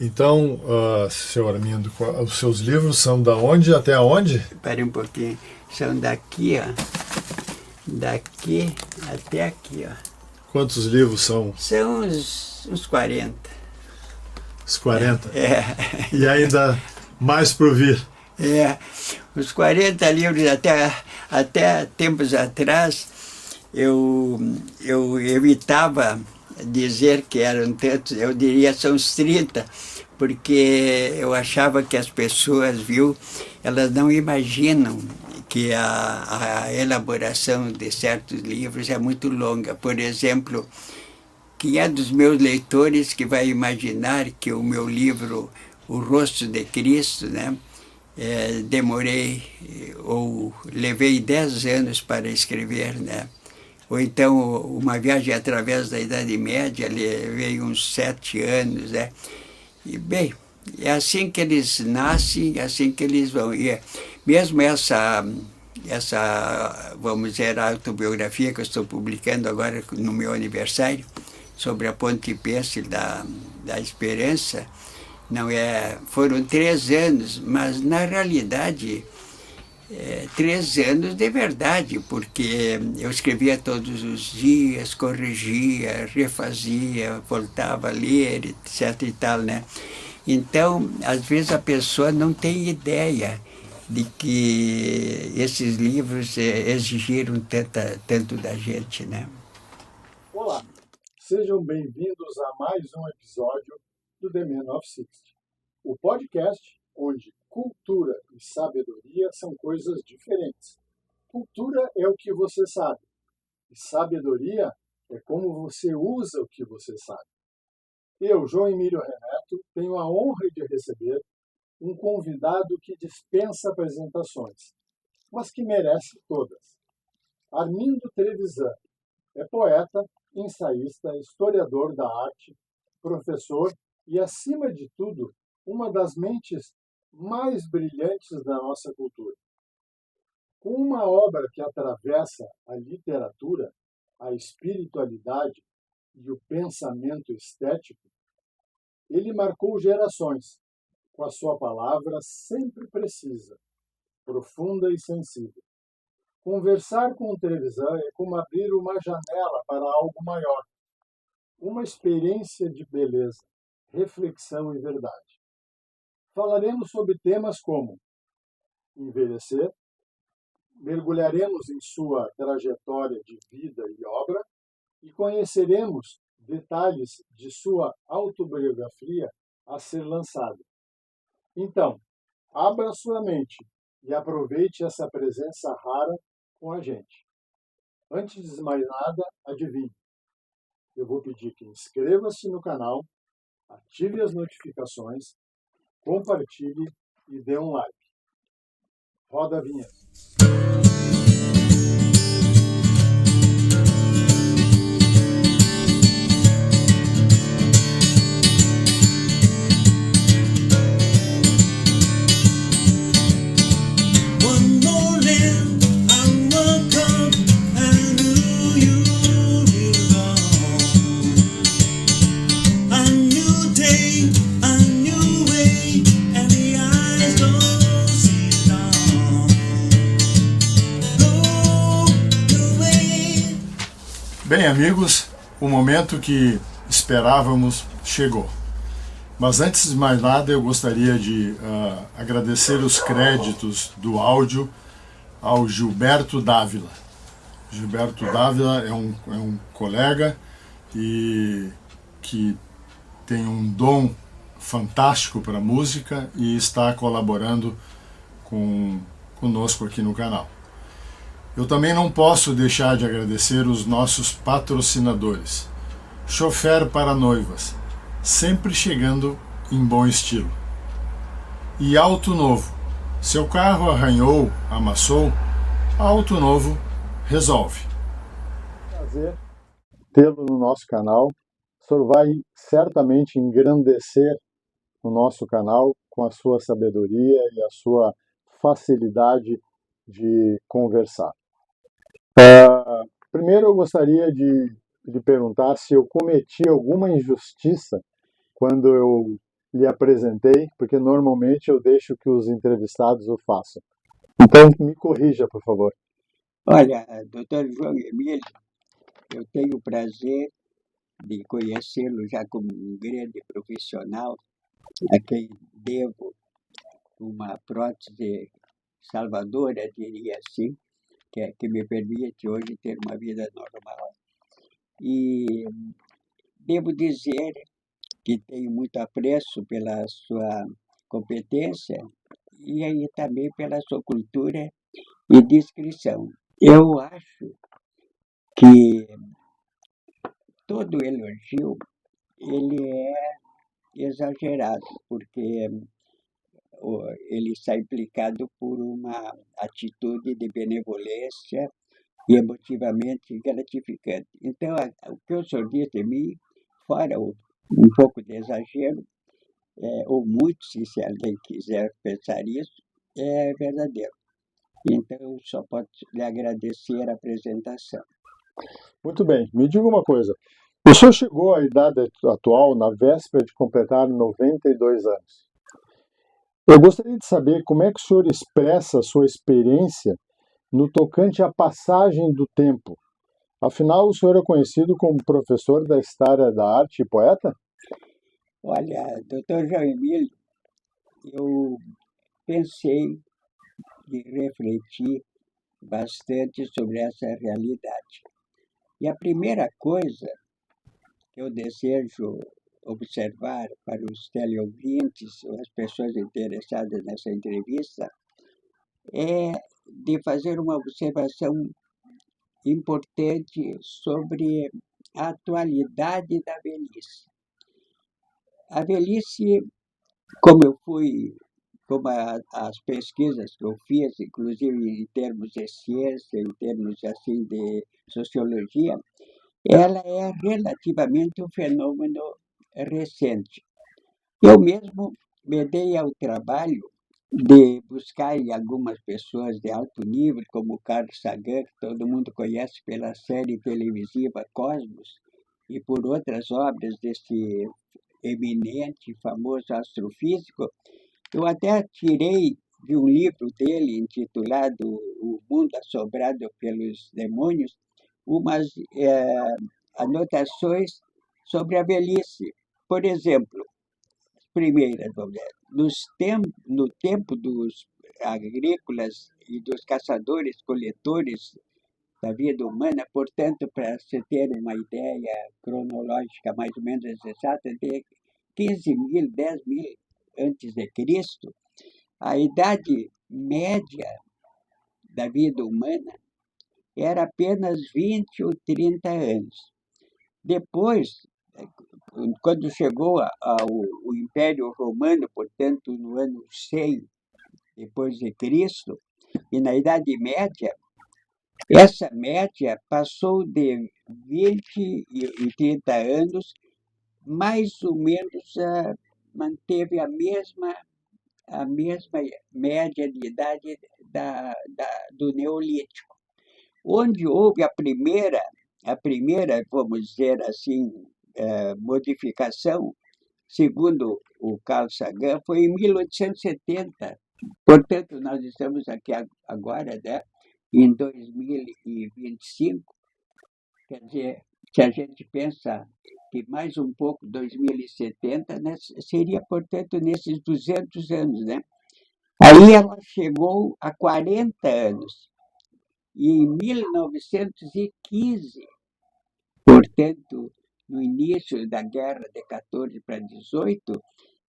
Então, senhor Armindo, os seus livros são da onde até onde? Espere um pouquinho. São daqui, ó. Daqui até aqui, ó. Quantos livros são? São uns 40. Os 40? É. E ainda mais por vir? É. Os 40 livros até tempos atrás, eu evitava dizer que eram tantos, eu diria são uns 30, porque eu achava que as pessoas, elas não imaginam que a elaboração de certos livros é muito longa. Por exemplo, quem é dos meus leitores que vai imaginar que o meu livro O Rosto de Cristo, né, demorei ou levei 10 anos para escrever, né? Ou então Uma Viagem através da Idade Média, levei uns 7 anos, né? E, bem, é assim que eles nascem, é assim que eles vão. E mesmo essa, vamos dizer, autobiografia que eu estou publicando agora no meu aniversário, sobre a Pontifícia da Esperança, não é, foram 3 anos, mas na realidade 3 anos de verdade, porque eu escrevia todos os dias, corrigia, refazia, voltava a ler, etc e tal, né? Então, às vezes a pessoa não tem ideia de que esses livros exigiram tanto da gente, né? Olá, sejam bem-vindos a mais um episódio do The Man of 60, o podcast onde cultura e sabedoria são coisas diferentes. Cultura é o que você sabe, e sabedoria é como você usa o que você sabe. Eu, João Emílio Renato, tenho a honra de receber um convidado que dispensa apresentações, mas que merece todas. Armindo Trevisan é poeta, ensaísta, historiador da arte, professor e, acima de tudo, uma das mentes mais brilhantes da nossa cultura. Com uma obra que atravessa a literatura, a espiritualidade e o pensamento estético, ele marcou gerações, com a sua palavra sempre precisa, profunda e sensível. Conversar com o Trevisan é como abrir uma janela para algo maior, uma experiência de beleza, reflexão e verdade. Falaremos sobre temas como envelhecer, mergulharemos em sua trajetória de vida e obra e conheceremos detalhes de sua autobiografia a ser lançada. Então, abra sua mente e aproveite essa presença rara com a gente. Antes de mais nada, adivinhe. Eu vou pedir que inscreva-se no canal, ative as notificações, compartilhe e dê um like. Roda a vinheta. Bem, amigos, o momento que esperávamos chegou. Mas antes de mais nada, eu gostaria de agradecer os créditos do áudio ao Gilberto Dávila. Gilberto Dávila é um colega que tem um dom fantástico para a música e está colaborando conosco aqui no canal. Eu também não posso deixar de agradecer os nossos patrocinadores. Chofer para Noivas, sempre chegando em bom estilo. E Auto Novo, seu carro arranhou, amassou, Auto Novo resolve. Prazer tê-lo no nosso canal. O senhor vai certamente engrandecer o nosso canal com a sua sabedoria e a sua facilidade de conversar. Primeiro eu gostaria de perguntar se eu cometi alguma injustiça quando eu lhe apresentei, porque normalmente eu deixo que os entrevistados o façam. Então, me corrija, por favor. Olha, doutor João Emílio, eu tenho o prazer de conhecê-lo já como um grande profissional, a quem devo uma prótese salvadora, diria assim, que me permite hoje ter uma vida normal. E devo dizer que tenho muito apreço pela sua competência e aí também pela sua cultura e discrição. Eu acho que todo elogio ele é exagerado, porque ele está implicado por uma atitude de benevolência e emotivamente gratificante. Então, o que o senhor diz de mim, fora um pouco de exagero, ou muito, se alguém quiser pensar isso, é verdadeiro. Então, eu só posso lhe agradecer a apresentação. Muito bem, me diga uma coisa. O senhor chegou à idade atual na véspera de completar 92 anos. Eu gostaria de saber como é que o senhor expressa a sua experiência no tocante à passagem do tempo. Afinal, o senhor é conhecido como professor da História da Arte e poeta? Olha, doutor João Emílio, eu pensei e refleti bastante sobre essa realidade. E a primeira coisa que eu desejo observar para os teleouvintes ou as pessoas interessadas nessa entrevista é de fazer uma observação importante sobre a atualidade da velhice. A velhice, como as pesquisas que eu fiz, inclusive em termos de ciência, em termos assim de sociologia, ela é relativamente um fenômeno recente. Eu mesmo me dei ao trabalho de buscar em algumas pessoas de alto nível, como Carl Sagan, que todo mundo conhece pela série televisiva Cosmos, e por outras obras desse eminente e famoso astrofísico. Eu até tirei de um livro dele, intitulado O Mundo Assombrado pelos Demônios, umas anotações sobre a velhice. Por exemplo, primeira, no tempo dos agrícolas e dos caçadores-coletores da vida humana, portanto, para se ter uma ideia cronológica mais ou menos exata, de 15.000, 10.000 antes de Cristo, a idade média da vida humana era apenas 20 ou 30 anos. Depois, quando chegou o Império Romano, portanto, no ano 100 depois de Cristo, e na Idade Média, essa média passou de 20 e 30 anos, mais ou menos manteve a mesma média de idade do Neolítico, onde houve a primeira, vamos dizer assim, modificação, segundo o Carl Sagan, foi em 1870. Portanto, nós estamos aqui agora, né, em 2025, quer dizer, se a gente pensa que mais um pouco, 2070, né, seria, portanto, nesses 200 anos, né? Aí ela chegou a 40 anos. E em 1915, portanto, no início da guerra de 14 para 18,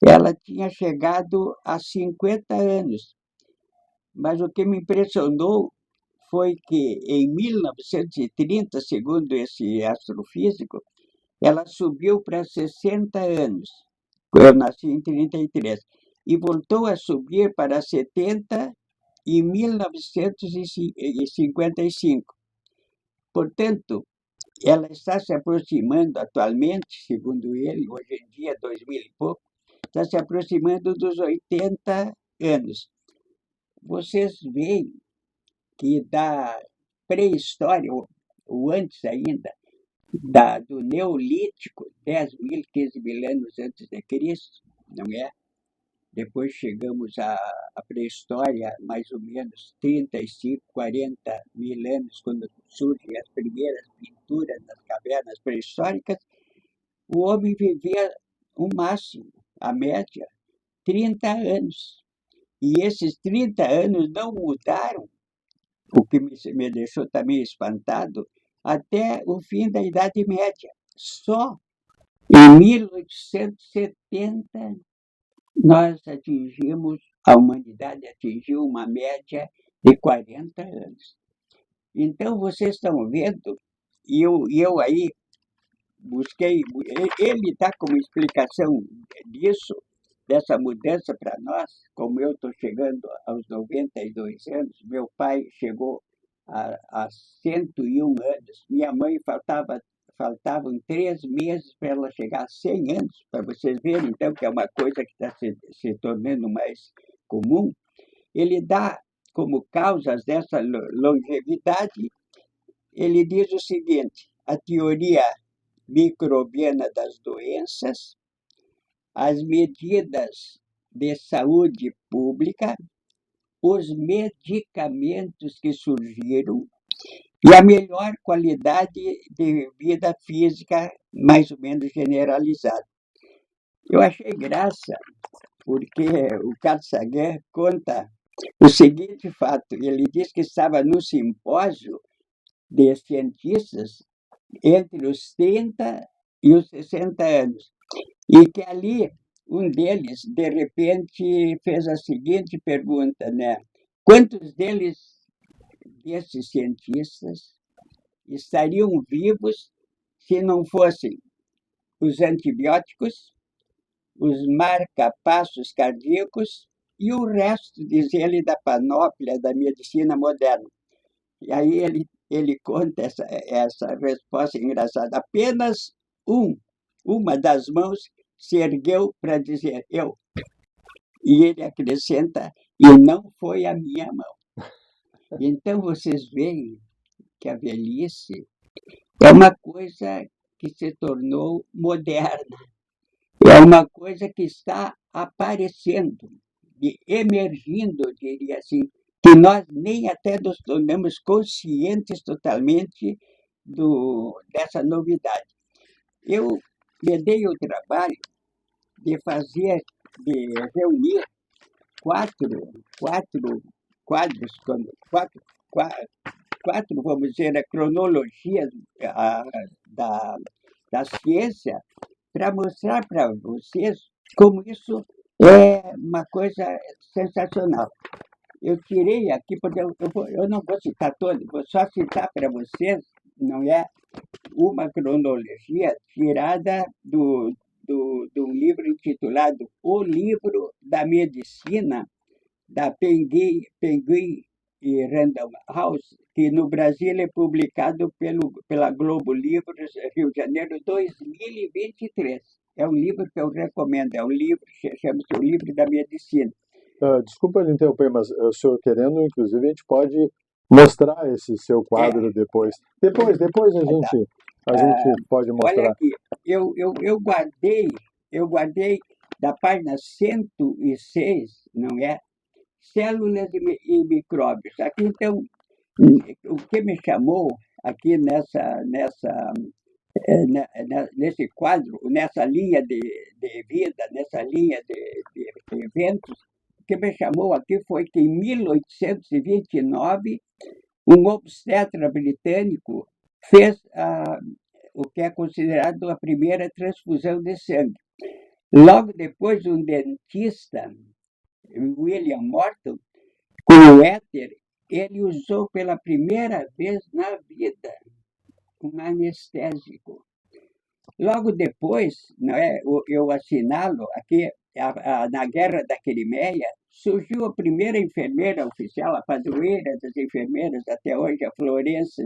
ela tinha chegado a 50 anos. Mas o que me impressionou foi que, em 1930, segundo esse astrofísico, ela subiu para 60 anos. Eu nasci em 33. E voltou a subir para 70 em 1955. Portanto, ela está se aproximando atualmente, segundo ele, hoje em dia, 2000 e pouco, está se aproximando dos 80 anos. Vocês veem que da pré-história, ou antes ainda, do Neolítico, 10.000, 15.000 anos antes de Cristo, não é? Depois chegamos à pré-história, mais ou menos 35, 40 mil anos, quando surgem as primeiras pinturas nas cavernas pré-históricas. O homem vivia o máximo, a média, 30 anos. E esses 30 anos não mudaram, o que me deixou também espantado, até o fim da Idade Média. Só em 1870 a humanidade atingiu uma média de 40 anos. Então, vocês estão vendo, e eu aí busquei, ele dá como explicação disso, dessa mudança para nós, como eu estou chegando aos 92 anos, meu pai chegou a 101 anos, minha mãe faltavam 3 meses para ela chegar a 100 anos, para vocês verem, então, que é uma coisa que está se tornando mais comum. Ele dá como causas dessa longevidade, ele diz o seguinte: a teoria microbiana das doenças, as medidas de saúde pública, os medicamentos que surgiram e a melhor qualidade de vida física, mais ou menos generalizada. Eu achei graça, porque o Carl Sagan conta o seguinte fato: ele diz que estava no simpósio de cientistas entre os 30 e os 60 anos, e que ali um deles, de repente, fez a seguinte pergunta, né? Quantos desses cientistas, estariam vivos se não fossem os antibióticos, os marca-passos cardíacos e o resto, diz ele, da panóplia da medicina moderna? E aí ele conta essa resposta engraçada. Apenas uma das mãos se ergueu para dizer eu. E ele acrescenta, e não foi a minha mão. Então vocês veem que a velhice é uma coisa que se tornou moderna. É uma coisa que está aparecendo, emergindo, eu diria assim, que nós nem até nos tornamos conscientes totalmente dessa novidade. Eu me dei o trabalho de reunir quatro quadros, vamos dizer, a cronologia da ciência, para mostrar para vocês como isso é uma coisa sensacional. Eu tirei aqui, porque eu não vou citar todo, vou só citar para vocês, não é, uma cronologia tirada do livro intitulado O Livro da Medicina, da Penguin e Random House, que no Brasil é publicado pela Globo Livros, Rio de Janeiro, 2023. É um livro que eu recomendo, chama-se O Livro da Medicina. Desculpa lhe interromper, mas o senhor querendo, inclusive, a gente pode mostrar esse seu quadro depois. Depois a gente pode mostrar. Olha aqui, eu guardei da página 106, não é? Células e micróbios. Aqui, então, o que me chamou aqui nesse quadro, nessa linha de vida, nessa linha de eventos, o que me chamou aqui foi que, em 1829, um obstetra britânico fez o que é considerado a primeira transfusão de sangue. Logo depois, um dentista, William Morton, com o éter, ele usou pela primeira vez na vida um anestésico. Logo depois, não é, eu assinalo aqui, na Guerra da Crimeia, surgiu a primeira enfermeira oficial, a padroeira das enfermeiras até hoje, a Florence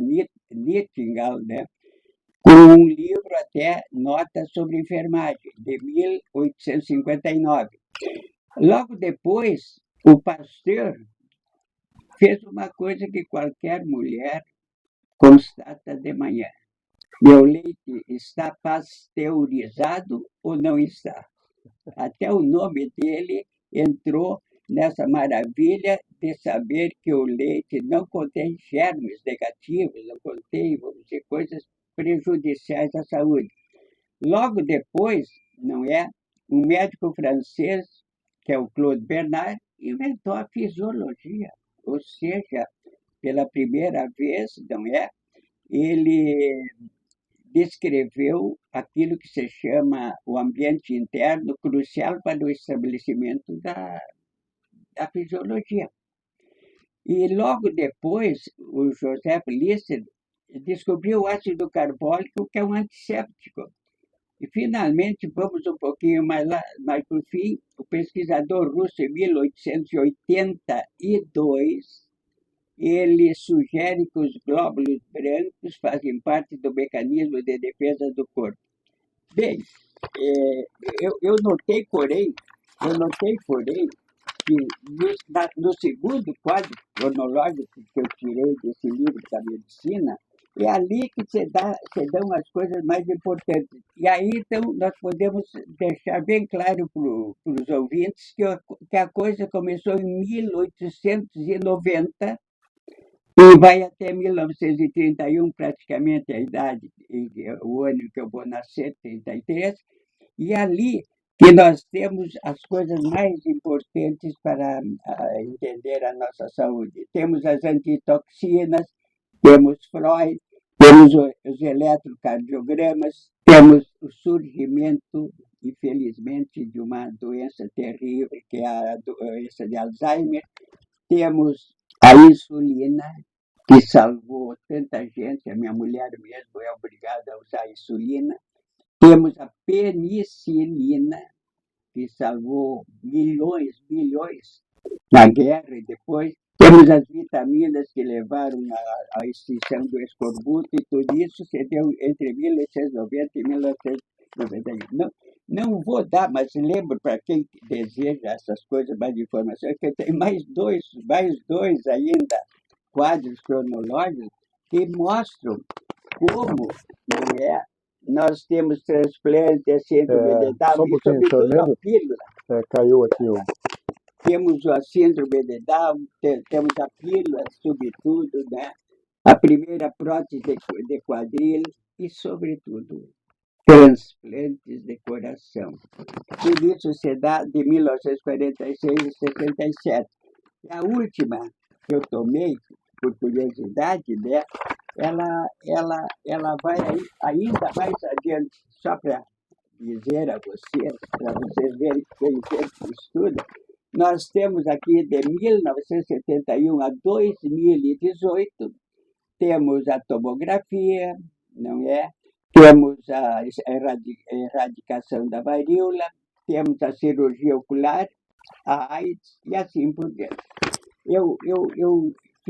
Nightingale, né? Com um livro até Notas sobre Enfermagem, de 1859. Logo depois, o Pasteur fez uma coisa que qualquer mulher constata de manhã: meu leite está pasteurizado ou não está? Até o nome dele entrou nessa maravilha de saber que o leite não contém germes negativos, não contém, vamos dizer, coisas prejudiciais à saúde. Logo depois, não é? Um médico francês, que é o Claude Bernard, inventou a fisiologia, ou seja, pela primeira vez, não é? Ele descreveu aquilo que se chama o ambiente interno crucial para o estabelecimento da fisiologia. E logo depois, o Joseph Lister descobriu o ácido carbólico, que é um antisséptico. E, finalmente, vamos um pouquinho mais lá, mais para o fim, o pesquisador russo, em 1882, ele sugere que os glóbulos brancos fazem parte do mecanismo de defesa do corpo. Bem, eu notei, porém, que no segundo quadro cronológico que eu tirei desse livro da medicina, é ali que se dão as coisas mais importantes. E aí, então, nós podemos deixar bem claro para os ouvintes que a coisa começou em 1890 e vai até 1931, praticamente a idade, o ano que eu vou nascer, 33, e ali que nós temos as coisas mais importantes para entender a nossa saúde. Temos as antitoxinas, temos Freud, temos os eletrocardiogramas, temos o surgimento, infelizmente, de uma doença terrível, que é a doença de Alzheimer, temos a insulina, que salvou tanta gente, a minha mulher mesmo é obrigada a usar a insulina. Temos a penicilina, que salvou milhões na guerra e depois. Temos as vitaminas que levaram à extinção do escorbuto e tudo isso se deu entre 1890 e 1991. Não vou dar, mas lembro para quem deseja essas coisas, mais informações, que tem mais dois ainda quadros cronológicos que mostram como, não é, nós temos transplante, a síndrome de Down, e sobretudo a pílula. Caiu aqui o... Temos a síndrome de Down, temos a pílula, sobretudo, né? A primeira prótese de quadril e, sobretudo, transplantes de coração. Tudo isso se dá de 1946 a 67. A última que eu tomei, por curiosidade, né, ela vai ainda mais adiante, só para dizer a vocês, para vocês verem que tem gente que estuda. Nós temos aqui de 1971 a 2018, temos a tomografia, não é? Temos a erradicação da varíola, temos a cirurgia ocular, a AIDS e assim por diante. Eu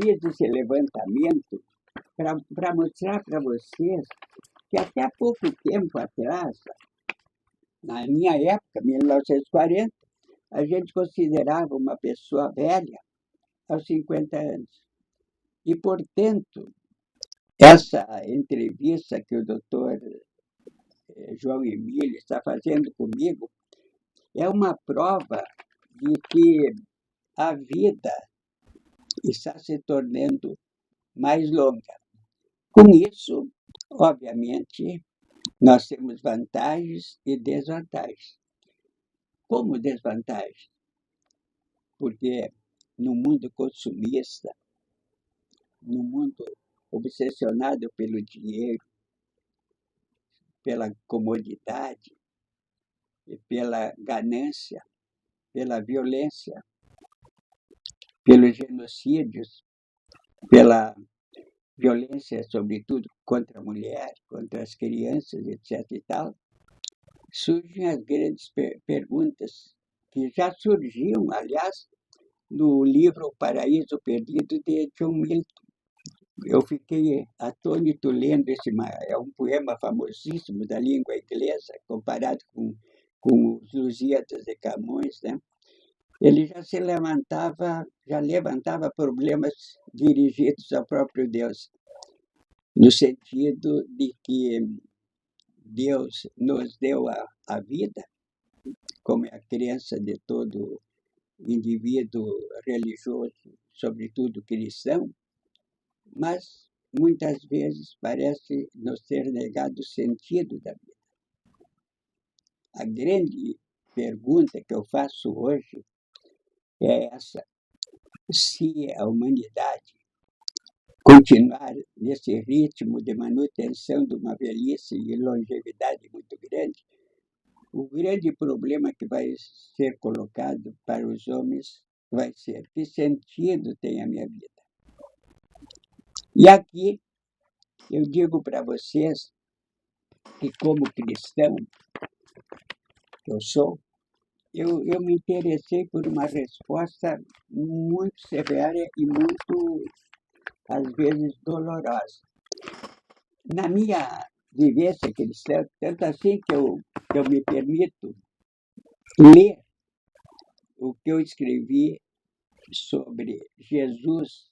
fiz esse levantamento para mostrar para vocês que até há pouco tempo atrás, na minha época, 1940, a gente considerava uma pessoa velha aos 50 anos. E, portanto, essa entrevista que o doutor João Emílio está fazendo comigo é uma prova de que a vida está se tornando mais longa. Com isso, obviamente, nós temos vantagens e desvantagens. Como desvantagem? Porque no mundo consumista, no mundo obsessionado pelo dinheiro, pela comodidade, e pela ganância, pela violência, pelos genocídios, pela violência, sobretudo, contra a mulher, contra as crianças, etc. e tal, surgem as grandes perguntas, que já surgiam, aliás, no livro O Paraíso Perdido, de John Milton. Eu fiquei atônito lendo é um poema famosíssimo da língua inglesa, comparado com os Lusíadas de Camões, né? Ele já levantava problemas dirigidos ao próprio Deus, no sentido de que Deus nos deu a vida como é a crença de todo indivíduo religioso, sobretudo cristão, mas muitas vezes parece nos ser negado o sentido da vida. A grande pergunta que eu faço hoje é essa: se a humanidade continuar nesse ritmo de manutenção de uma velhice e longevidade muito grande, o grande problema que vai ser colocado para os homens vai ser: que sentido tem a minha vida? E aqui eu digo para vocês que, como cristão que eu sou, eu me interessei por uma resposta muito severa e muito, às vezes, dolorosa. Na minha vivência cristã, tanto assim que eu me permito ler o que eu escrevi sobre Jesus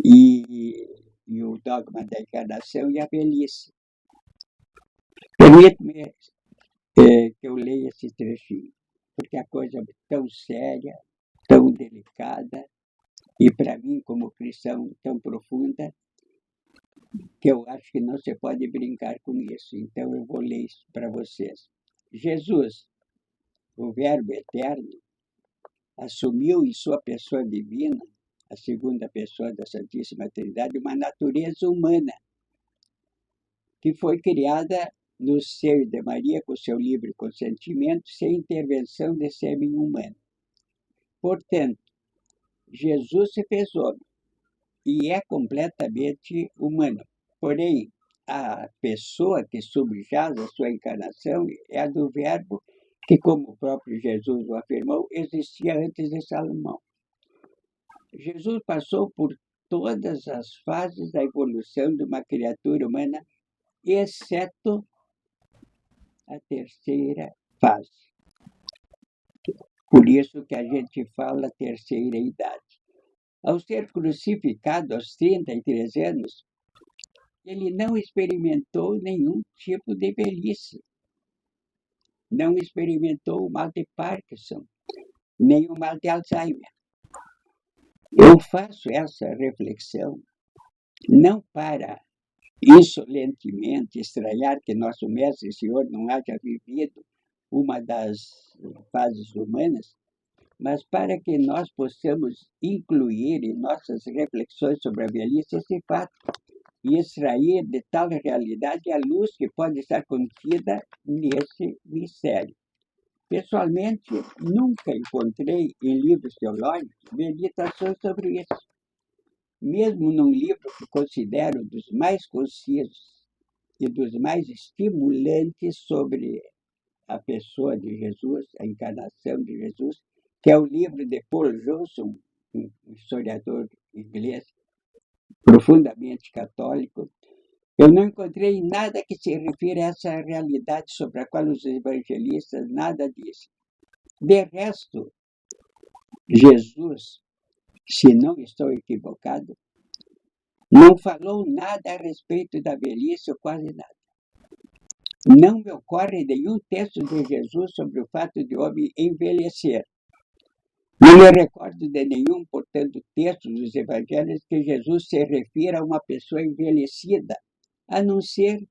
e o dogma da encarnação e a velhice. Permite-me que eu leia esse trechinho, porque a coisa é tão séria, tão delicada, e para mim, como cristão, tão profunda, que eu acho que não se pode brincar com isso. Então eu vou ler isso para vocês. Jesus, o Verbo eterno, assumiu em sua pessoa divina, a segunda pessoa da Santíssima Trindade, uma natureza humana, que foi criada no seio de Maria com seu livre consentimento, sem intervenção de sêmen humano. Portanto, Jesus se fez homem e é completamente humano. Porém, a pessoa que subjaz a sua encarnação é a do Verbo, que, como o próprio Jesus o afirmou, existia antes de Salomão. Jesus passou por todas as fases da evolução de uma criatura humana, exceto a terceira fase. Por isso que a gente fala terceira idade. Ao ser crucificado aos 33 anos, ele não experimentou nenhum tipo de velhice. Não experimentou o mal de Parkinson, nem o mal de Alzheimer. Eu faço essa reflexão não para insolentemente estranhar que nosso Mestre e Senhor não haja vivido uma das fases humanas, mas para que nós possamos incluir em nossas reflexões sobre a velhice esse fato e extrair de tal realidade a luz que pode estar contida nesse mistério. Pessoalmente, nunca encontrei em livros teológicos meditações sobre isso. Mesmo num livro que considero dos mais concisos e dos mais estimulantes sobre a pessoa de Jesus, a encarnação de Jesus, que é o livro de Paul Johnson, um historiador inglês profundamente católico, eu não encontrei nada que se refira a essa realidade sobre a qual os evangelistas nada dizem. De resto, Jesus, se não estou equivocado, não falou nada a respeito da velhice ou quase nada. Não me ocorre nenhum texto de Jesus sobre o fato de o homem envelhecer. Não me recordo de nenhum, portanto, texto dos evangelhos que Jesus se refira a uma pessoa envelhecida, a não ser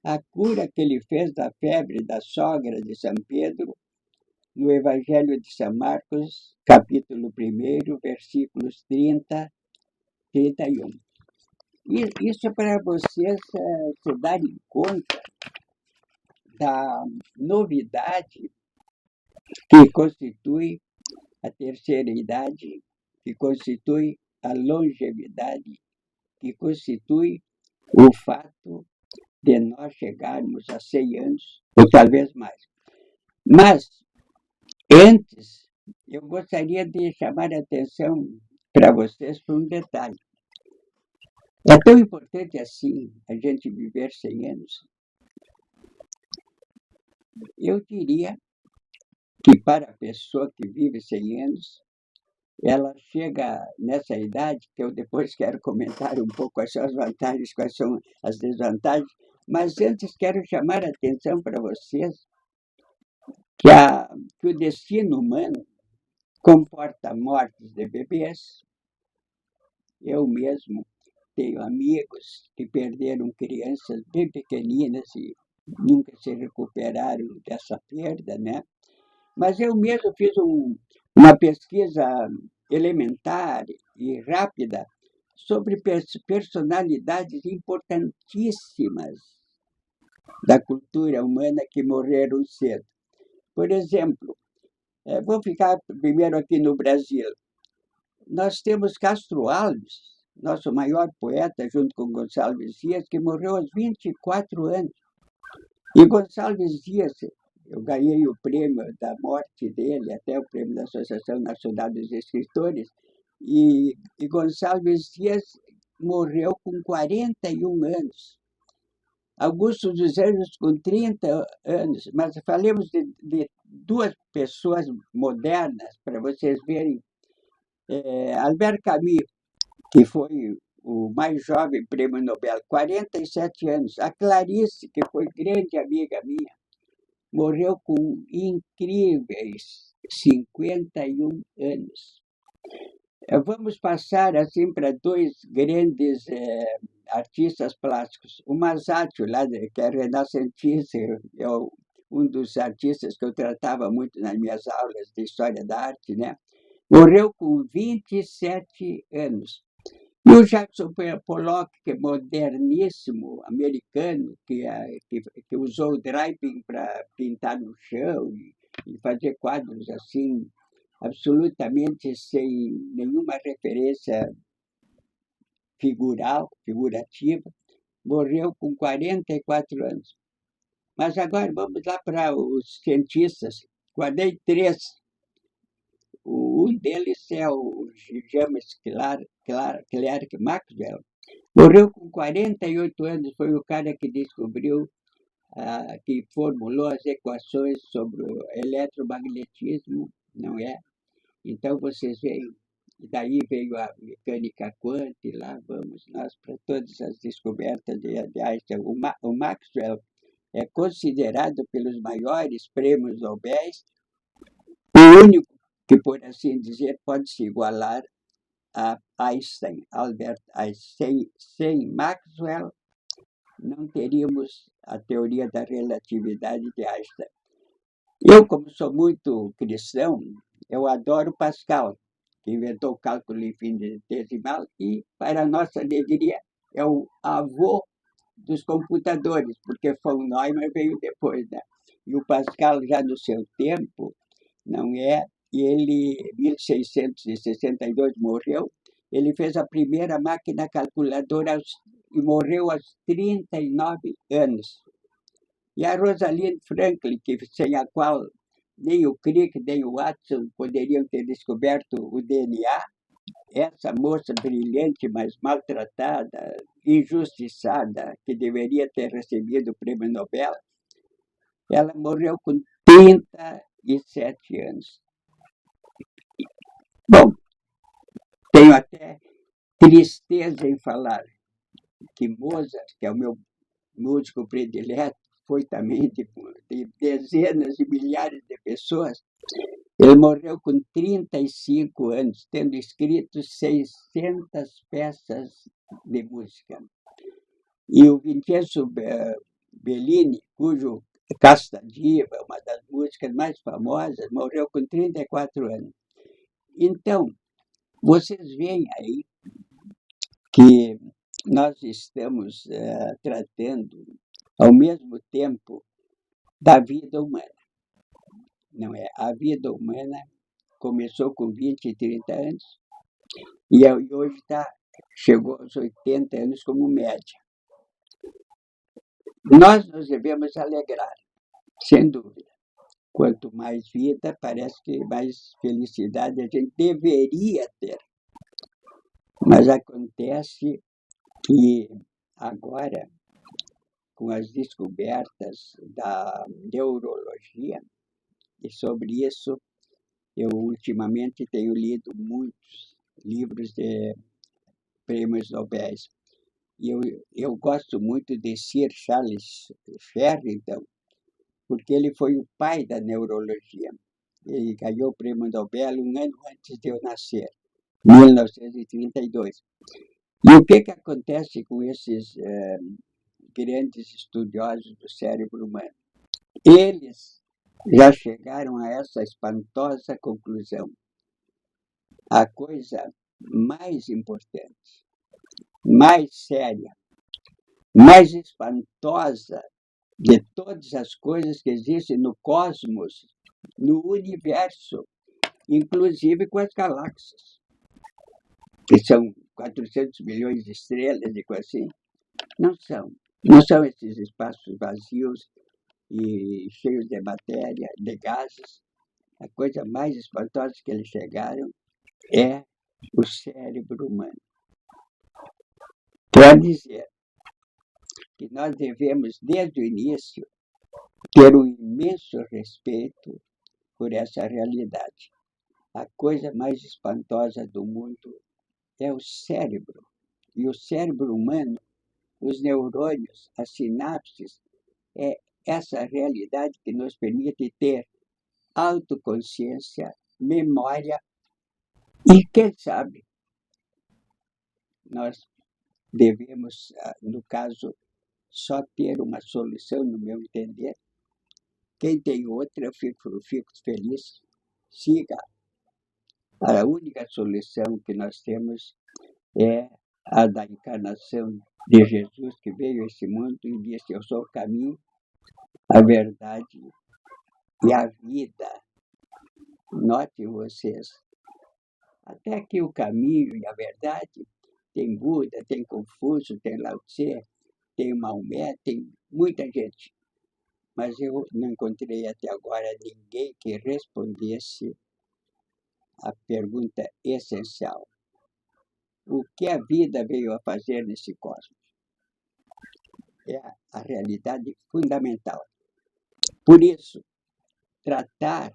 a cura que ele fez da febre da sogra de São Pedro, no Evangelho de São Marcos, capítulo 1, versículos 30, 31. Isso é para vocês se darem conta da novidade que constitui a terceira idade, que constitui a longevidade, que constitui o fato de nós chegarmos a 100 anos, ou talvez mais. Mas, antes, eu gostaria de chamar a atenção para vocês por um detalhe. É tão importante assim a gente viver 100 anos? Eu diria que para a pessoa que vive 100 anos, ela chega nessa idade, que eu depois quero comentar um pouco quais são as vantagens, quais são as desvantagens, mas antes quero chamar a atenção para vocês que o destino humano comporta mortes de bebês. Eu mesmo tenho amigos que perderam crianças bem pequeninas e nunca se recuperaram dessa perda, né? Mas eu mesmo fiz uma pesquisa elementar e rápida sobre personalidades importantíssimas da cultura humana que morreram cedo. Por exemplo, vou ficar primeiro aqui no Brasil. Nós temos Castro Alves, nosso maior poeta, junto com Gonçalves Dias, que morreu aos 24 anos. E Gonçalves Dias, eu ganhei o prêmio da morte dele, até o prêmio da Associação Nacional dos Escritores, e Gonçalves Dias morreu com 41 anos. Augusto dos Anjos com 30 anos, mas falemos de duas pessoas modernas, para vocês verem. Albert Camus, que foi o mais jovem prêmio Nobel, 47 anos. A Clarice, que foi grande amiga minha, morreu com incríveis 51 anos. Vamos passar assim para dois grandes artistas plásticos. O Masaccio, lá que é renascentista, é um dos artistas que eu tratava muito nas minhas aulas de História da Arte, né? Morreu com 27 anos. E o Jackson Pollock, que é moderníssimo, americano, que usou o draping para pintar no chão e fazer quadros assim, absolutamente sem nenhuma referência figurativa, morreu com 44 anos. Mas agora vamos lá para os cientistas. Guardei três. Um deles é o James Clerk Maxwell. Morreu com 48 anos, foi o cara que descobriu, que formulou as equações sobre o eletromagnetismo, não é? Então, vocês veem, daí veio a mecânica quântica, lá vamos nós para todas as descobertas de Einstein. O Maxwell é considerado pelos maiores prêmios Nobel o único que, por assim dizer, pode se igualar a Einstein, Albert Einstein. Sem Maxwell, não teríamos a teoria da relatividade de Einstein. Eu, como sou muito cristão, eu adoro Pascal, que inventou o cálculo infinitesimal e, para nossa alegria, é o avô dos computadores, porque von Neumann veio depois, né? E o Pascal, já no seu tempo, não é? E ele, em 1662, morreu. Ele fez a primeira máquina calculadora e morreu aos 39 anos. E a Rosalind Franklin, sem a qual nem o Crick nem o Watson poderiam ter descoberto o DNA, essa moça brilhante, mas maltratada, injustiçada, que deveria ter recebido o prêmio Nobel, ela morreu com 37 anos. Bom, tenho até tristeza em falar que Mozart, que é o meu músico predileto, foi também de dezenas de milhares de pessoas. Ele morreu com 35 anos, tendo escrito 600 peças de música. E o Vincenzo Bellini, cujo Casta Diva, uma das músicas mais famosas, morreu com 34 anos. Então, vocês veem aí que nós estamos tratando, ao mesmo tempo, da vida humana. Não é? A vida humana começou com 20 e 30 anos e hoje chegou aos 80 anos como média. Nós nos devemos alegrar, sem dúvida. Quanto mais vida, parece que mais felicidade a gente deveria ter. Mas acontece que agora, com as descobertas da neurologia, e sobre isso eu ultimamente tenho lido muitos livros de prêmios Nobel. E eu gosto muito de Sir Charles Sherrington, porque ele foi o pai da neurologia. Ele ganhou o prêmio Nobel um ano antes de eu nascer, 1932. E o que acontece com esses grandes estudiosos do cérebro humano? Eles já chegaram a essa espantosa conclusão. A coisa mais importante, mais séria, mais espantosa de todas as coisas que existem no cosmos, no universo, inclusive com as galáxias, que são 400 milhões de estrelas e coisa assim, não são. Não são esses espaços vazios e cheios de matéria, de gases. A coisa mais espantosa que eles chegaram é o cérebro humano. Quer dizer que nós devemos, desde o início, ter um imenso respeito por essa realidade. A coisa mais espantosa do mundo é o cérebro. E o cérebro humano, os neurônios, as sinapses, é essa realidade que nos permite ter autoconsciência, memória e, quem sabe, nós devemos, no caso, só ter uma solução, no meu entender. Quem tem outra, eu fico feliz. Siga. A única solução que nós temos é a da encarnação de Jesus, que veio a esse mundo e disse: eu sou o caminho, a verdade e a vida. Notem vocês, até que o caminho e a verdade tem Buda, tem Confúcio, tem Lao Tse, tem Maomé, tem muita gente. Mas eu não encontrei até agora ninguém que respondesse a pergunta essencial: o que a vida veio a fazer nesse cosmos? É a realidade fundamental. Por isso, tratar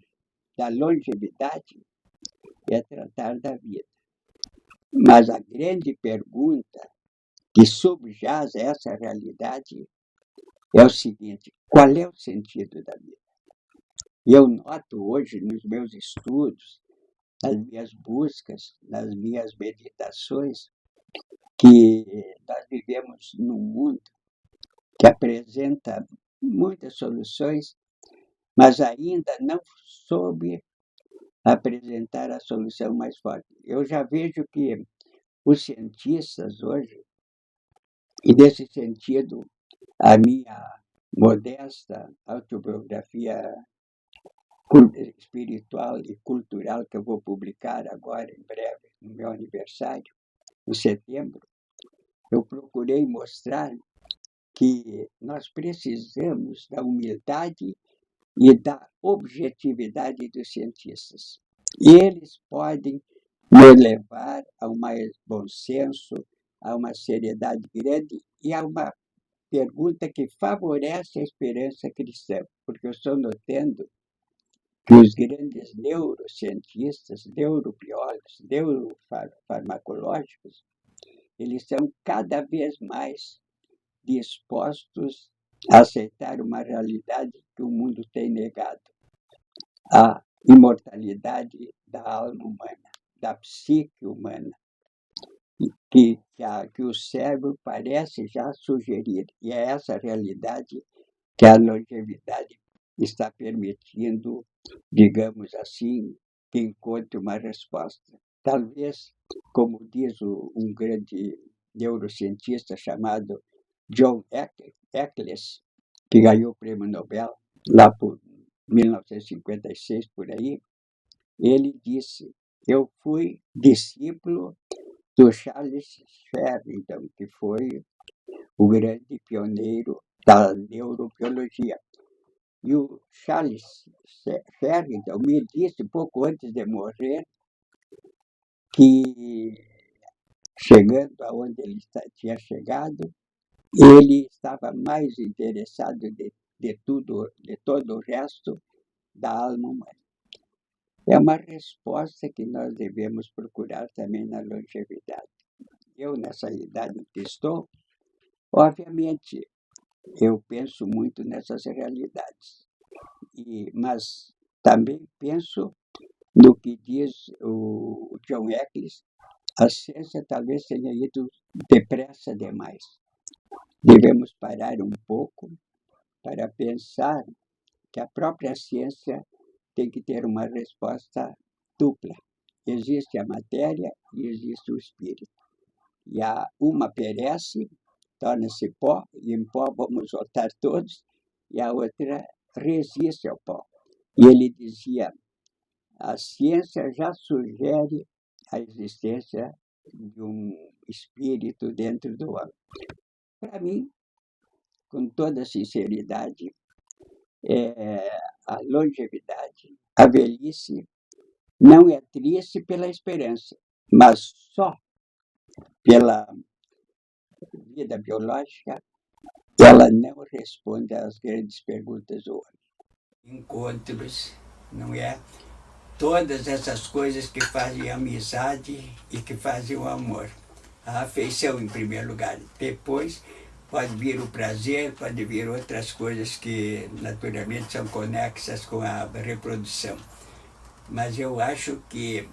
da longevidade é tratar da vida. Mas a grande pergunta que subjaz essa realidade é o seguinte: qual é o sentido da vida? Eu noto hoje nos meus estudos, nas minhas buscas, nas minhas meditações, que nós vivemos num mundo que apresenta muitas soluções, mas ainda não soube apresentar a solução mais forte. Eu já vejo que os cientistas hoje, e nesse sentido, a minha modesta autobiografia espiritual e cultural, que eu vou publicar agora em breve, no meu aniversário, em setembro, eu procurei mostrar que nós precisamos da humildade e da objetividade dos cientistas. E eles podem nos levar a um mais bom senso, a uma seriedade grande e a uma pergunta que favorece a esperança cristã, porque eu estou notando que os grandes neurocientistas, neurobiólogos, neurofarmacológicos, eles são cada vez mais dispostos a aceitar uma realidade que o mundo tem negado: a imortalidade da alma humana, da psique humana, que o cérebro parece já sugerir. E é essa realidade que a longevidade está permitindo, digamos assim, que encontre uma resposta. Talvez, como diz um grande neurocientista chamado John Eccles, que ganhou o prêmio Nobel lá por 1956, por aí, ele disse: eu fui discípulo do Charles Sherrington, que foi o grande pioneiro da neurobiologia. E o Charles Sherrington me disse, pouco antes de morrer, que, chegando aonde ele tinha chegado, ele estava mais interessado de todo o resto da alma humana. É uma resposta que nós devemos procurar também na longevidade. Eu, nessa idade em que estou, obviamente, eu penso muito nessas realidades. Mas também penso no que diz o John Eccles, a ciência talvez tenha ido depressa demais. Devemos parar um pouco para pensar que a própria ciência tem que ter uma resposta dupla. Existe a matéria e existe o espírito. E uma perece, torna-se pó, e em pó vamos voltar todos, e a outra resiste ao pó. E ele dizia, a ciência já sugere a existência de um espírito dentro do homem. Para mim, com toda sinceridade, a longevidade, a velhice, não é triste pela esperança, mas só pela vida biológica, ela não responde às grandes perguntas do homem. Encontros, não é? Todas essas coisas que fazem amizade e que fazem o amor. A afeição, em primeiro lugar. Depois pode vir o prazer, pode vir outras coisas que naturalmente são conexas com a reprodução. Mas eu acho que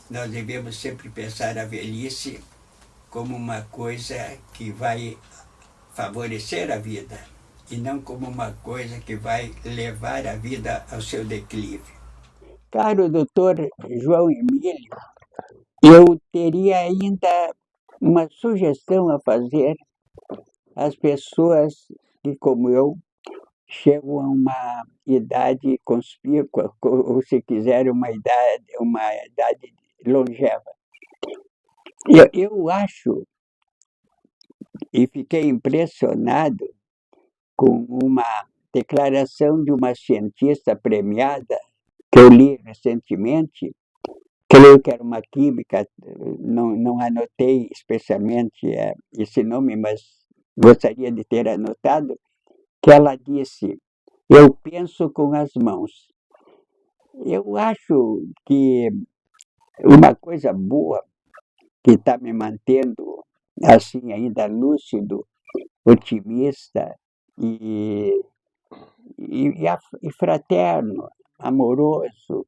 nós devemos sempre pensar a velhice como uma coisa que vai favorecer a vida e não como uma coisa que vai levar a vida ao seu declive. Caro doutor João Emílio, eu teria ainda uma sugestão a fazer às pessoas que, como eu, chegam a uma idade conspícua, ou se quiser, uma idade longeva. Eu acho, e fiquei impressionado com uma declaração de uma cientista premiada que eu li recentemente, creio que era uma química, não anotei especialmente esse nome, mas gostaria de ter anotado, que ela disse, eu penso com as mãos. Eu acho que uma coisa boa que está me mantendo assim ainda lúcido, otimista e fraterno, amoroso,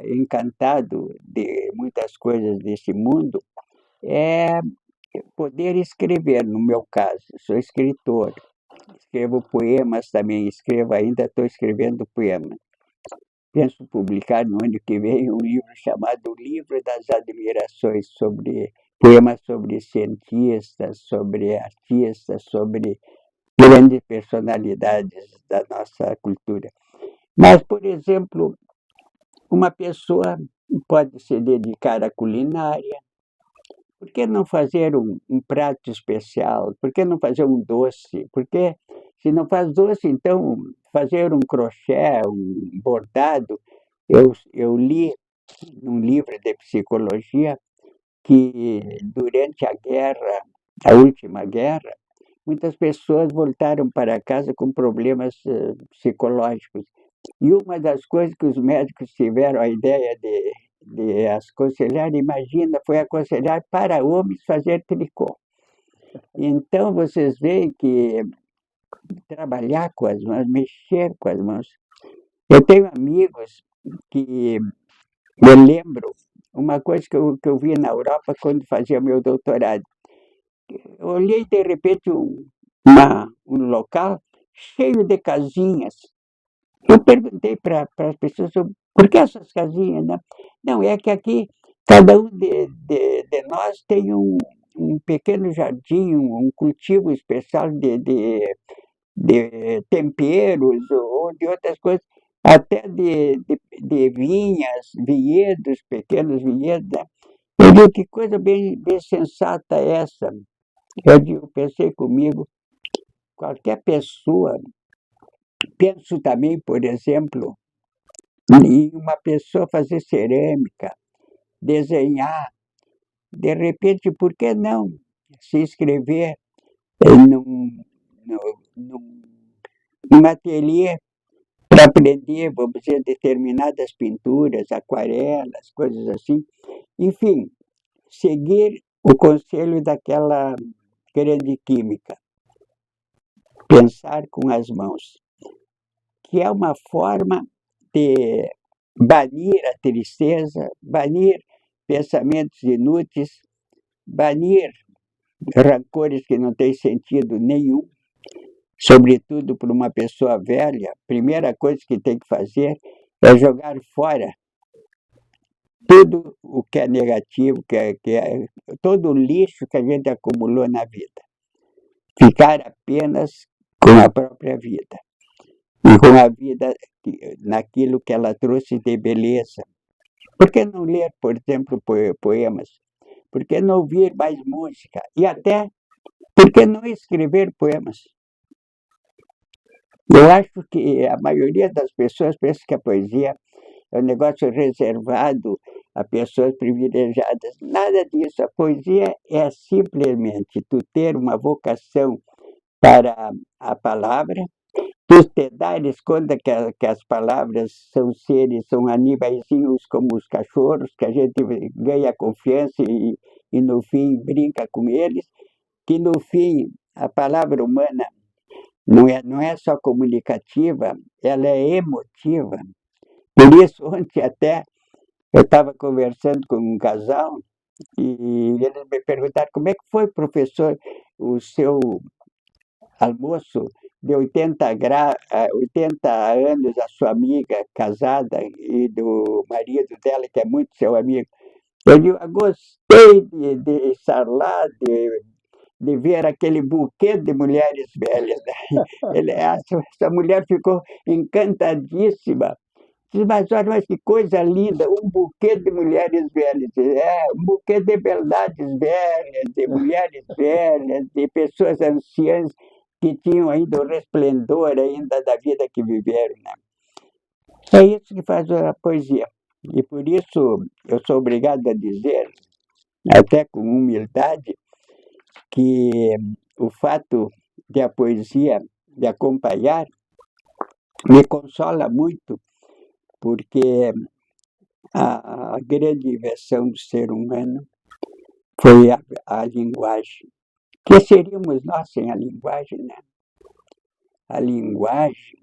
encantado de muitas coisas desse mundo, é poder escrever, no meu caso. Sou escritor, escrevo poemas também, ainda estou escrevendo poemas. Penso publicar no ano que vem um livro chamado Livro das Admirações, sobre poemas sobre cientistas, sobre artistas, sobre grandes personalidades da nossa cultura. Mas, por exemplo, uma pessoa pode se dedicar à culinária. Por que não fazer um prato especial? Por que não fazer um doce? Porque se não faz doce, então fazer um crochê, um bordado. Eu li num livro de psicologia que durante a última guerra, muitas pessoas voltaram para casa com problemas psicológicos. E uma das coisas que os médicos tiveram a ideia de aconselhar, imagina, foi aconselhar para homens fazer tricô. Então, vocês veem que trabalhar com as mãos, mexer com as mãos. Eu tenho amigos que eu lembro uma coisa que eu vi na Europa quando fazia meu doutorado. Eu olhei, de repente, um local cheio de casinhas. Eu perguntei para as pessoas por que essas casinhas, né? Não, é que aqui cada um de nós tem um pequeno jardim, um cultivo especial de temperos ou de outras coisas, até de vinhedos, pequenos vinhedos. Né? Eu digo, que coisa bem sensata é essa? Pensei comigo, qualquer pessoa. Penso também, por exemplo, em uma pessoa fazer cerâmica, desenhar. De repente, por que não se inscrever num ateliê para aprender, vamos dizer, determinadas pinturas, aquarelas, coisas assim. Enfim, seguir o conselho daquela grande química. Pensar com as mãos. que é uma forma de banir a tristeza, banir pensamentos inúteis, banir rancores que não têm sentido nenhum, sobretudo para uma pessoa velha. A primeira coisa que tem que fazer é jogar fora tudo o que é negativo, todo o lixo que a gente acumulou na vida. Ficar apenas com a própria vida. E com a vida naquilo que ela trouxe de beleza. Por que não ler, por exemplo, poemas? Por que não ouvir mais música? E até, por que não escrever poemas? Eu acho que a maioria das pessoas pensa que a poesia é um negócio reservado a pessoas privilegiadas. Nada disso. A poesia é simplesmente tu ter uma vocação para a palavra, tu te dares conta que as palavras são seres, são animaizinhos como os cachorros, que a gente ganha confiança e no fim brinca com eles, que no fim a palavra humana não é só comunicativa, ela é emotiva. Por isso, ontem até eu estava conversando com um casal e eles me perguntaram como é que foi, professor, o seu almoço de 80 anos, a sua amiga casada e do marido dela, que é muito seu amigo. Eu digo, gostei de estar lá, de ver aquele buquê de mulheres velhas. Essa mulher ficou encantadíssima. Mas olha, mas que coisa linda, um buquê de mulheres velhas. Um buquê de beldades velhas, de mulheres velhas, de pessoas anciãs que tinham ainda o resplendor ainda da vida que viveram. Né? É isso que faz a poesia. E por isso eu sou obrigado a dizer, até com humildade, que o fato de a poesia me acompanhar me consola muito, porque a grande invenção do ser humano foi a linguagem. Que seríamos nós sem a linguagem, né? A linguagem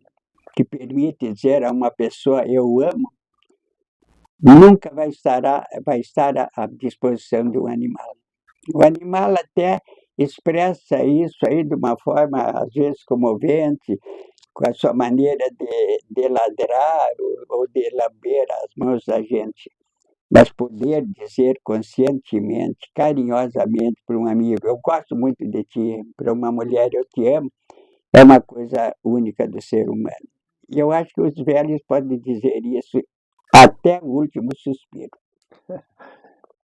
que permite dizer a uma pessoa eu amo, nunca vai estar à disposição de um animal. O animal até expressa isso aí de uma forma, às vezes, comovente, com a sua maneira de ladrar ou de lamber as mãos da gente. Mas poder dizer conscientemente, carinhosamente para um amigo, eu gosto muito de ti, para uma mulher, eu te amo, é uma coisa única do ser humano. E eu acho que os velhos podem dizer isso até o último suspiro.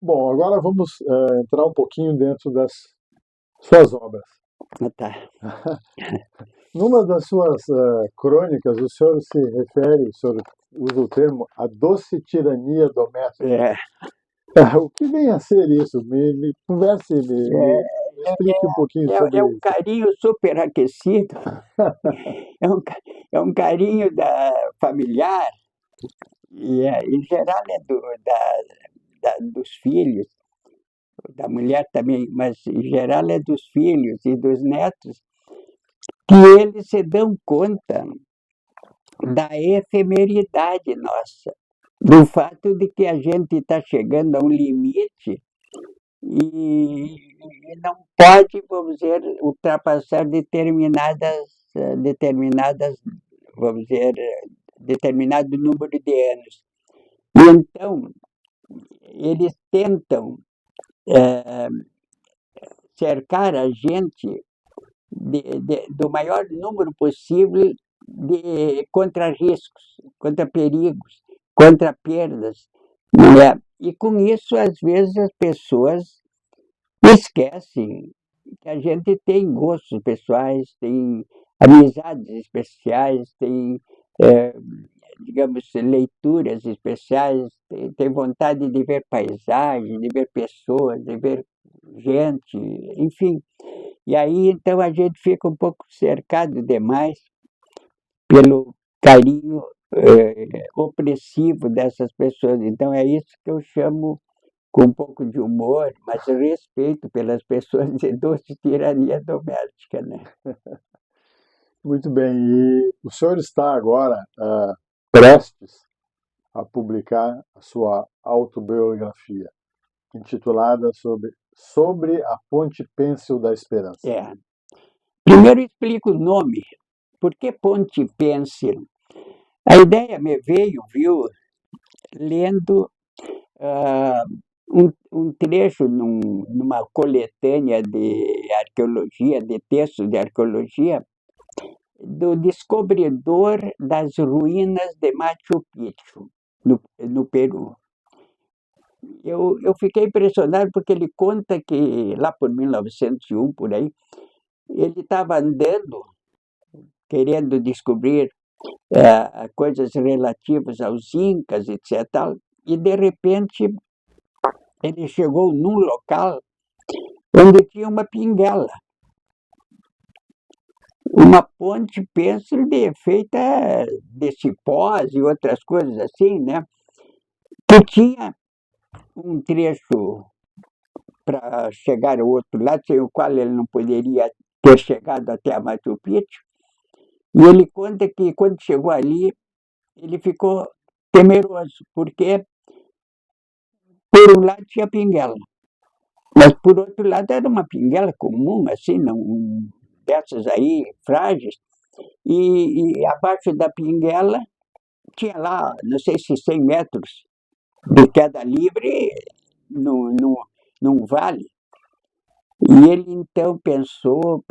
Bom, agora vamos entrar um pouquinho dentro das suas obras. Tá. Numa das suas crônicas, o senhor se refere, o senhor usa o termo a doce tirania doméstica. O que vem a ser isso? Me converse, me explique um pouquinho sobre É um isso. carinho superaquecido, é um carinho familiar, e em geral é dos filhos, da mulher também, mas em geral é dos filhos e dos netos, que eles se dão conta da efemeridade nossa, do fato de que a gente está chegando a um limite e não pode, vamos dizer, ultrapassar vamos dizer, determinado número de anos. E então, eles tentam cercar a gente do maior número possível contra riscos, contra perigos, contra perdas. Não é? E com isso, às vezes, as pessoas esquecem que a gente tem gostos pessoais, tem amizades especiais, tem, digamos, leituras especiais, tem vontade de ver paisagem, de ver pessoas, de ver gente, enfim. E aí, então, a gente fica um pouco cercado demais pelo carinho opressivo dessas pessoas. Então, é isso que eu chamo, com um pouco de humor, mas respeito pelas pessoas, de doce tirania doméstica, né? Muito bem. E o senhor está agora prestes a publicar a sua autobiografia, intitulada Sobre a Ponte Pêncil da Esperança. É. Primeiro explico o nome. Por que Ponte Pêncil? A ideia me veio, viu, lendo ah, um trecho numa coletânea de arqueologia, de textos de arqueologia, do descobridor das ruínas de Machu Picchu, no Peru. Eu fiquei impressionado porque ele conta que lá por 1901, por aí, ele estava andando, querendo descobrir coisas relativas aos incas, etc. E, de repente, ele chegou num local onde tinha uma pinguela, uma ponte pêncil feita de cipós e outras coisas assim, né? Que tinha um trecho para chegar ao outro lado, sem o qual ele não poderia ter chegado até a Machu Picchu. E ele conta que quando chegou ali, ele ficou temeroso, porque por um lado tinha pinguela, mas por outro lado era uma pinguela comum, assim, não, dessas aí, frágeis, e abaixo da pinguela tinha lá, não sei se 100 metros de queda livre num vale. E ele então pensou,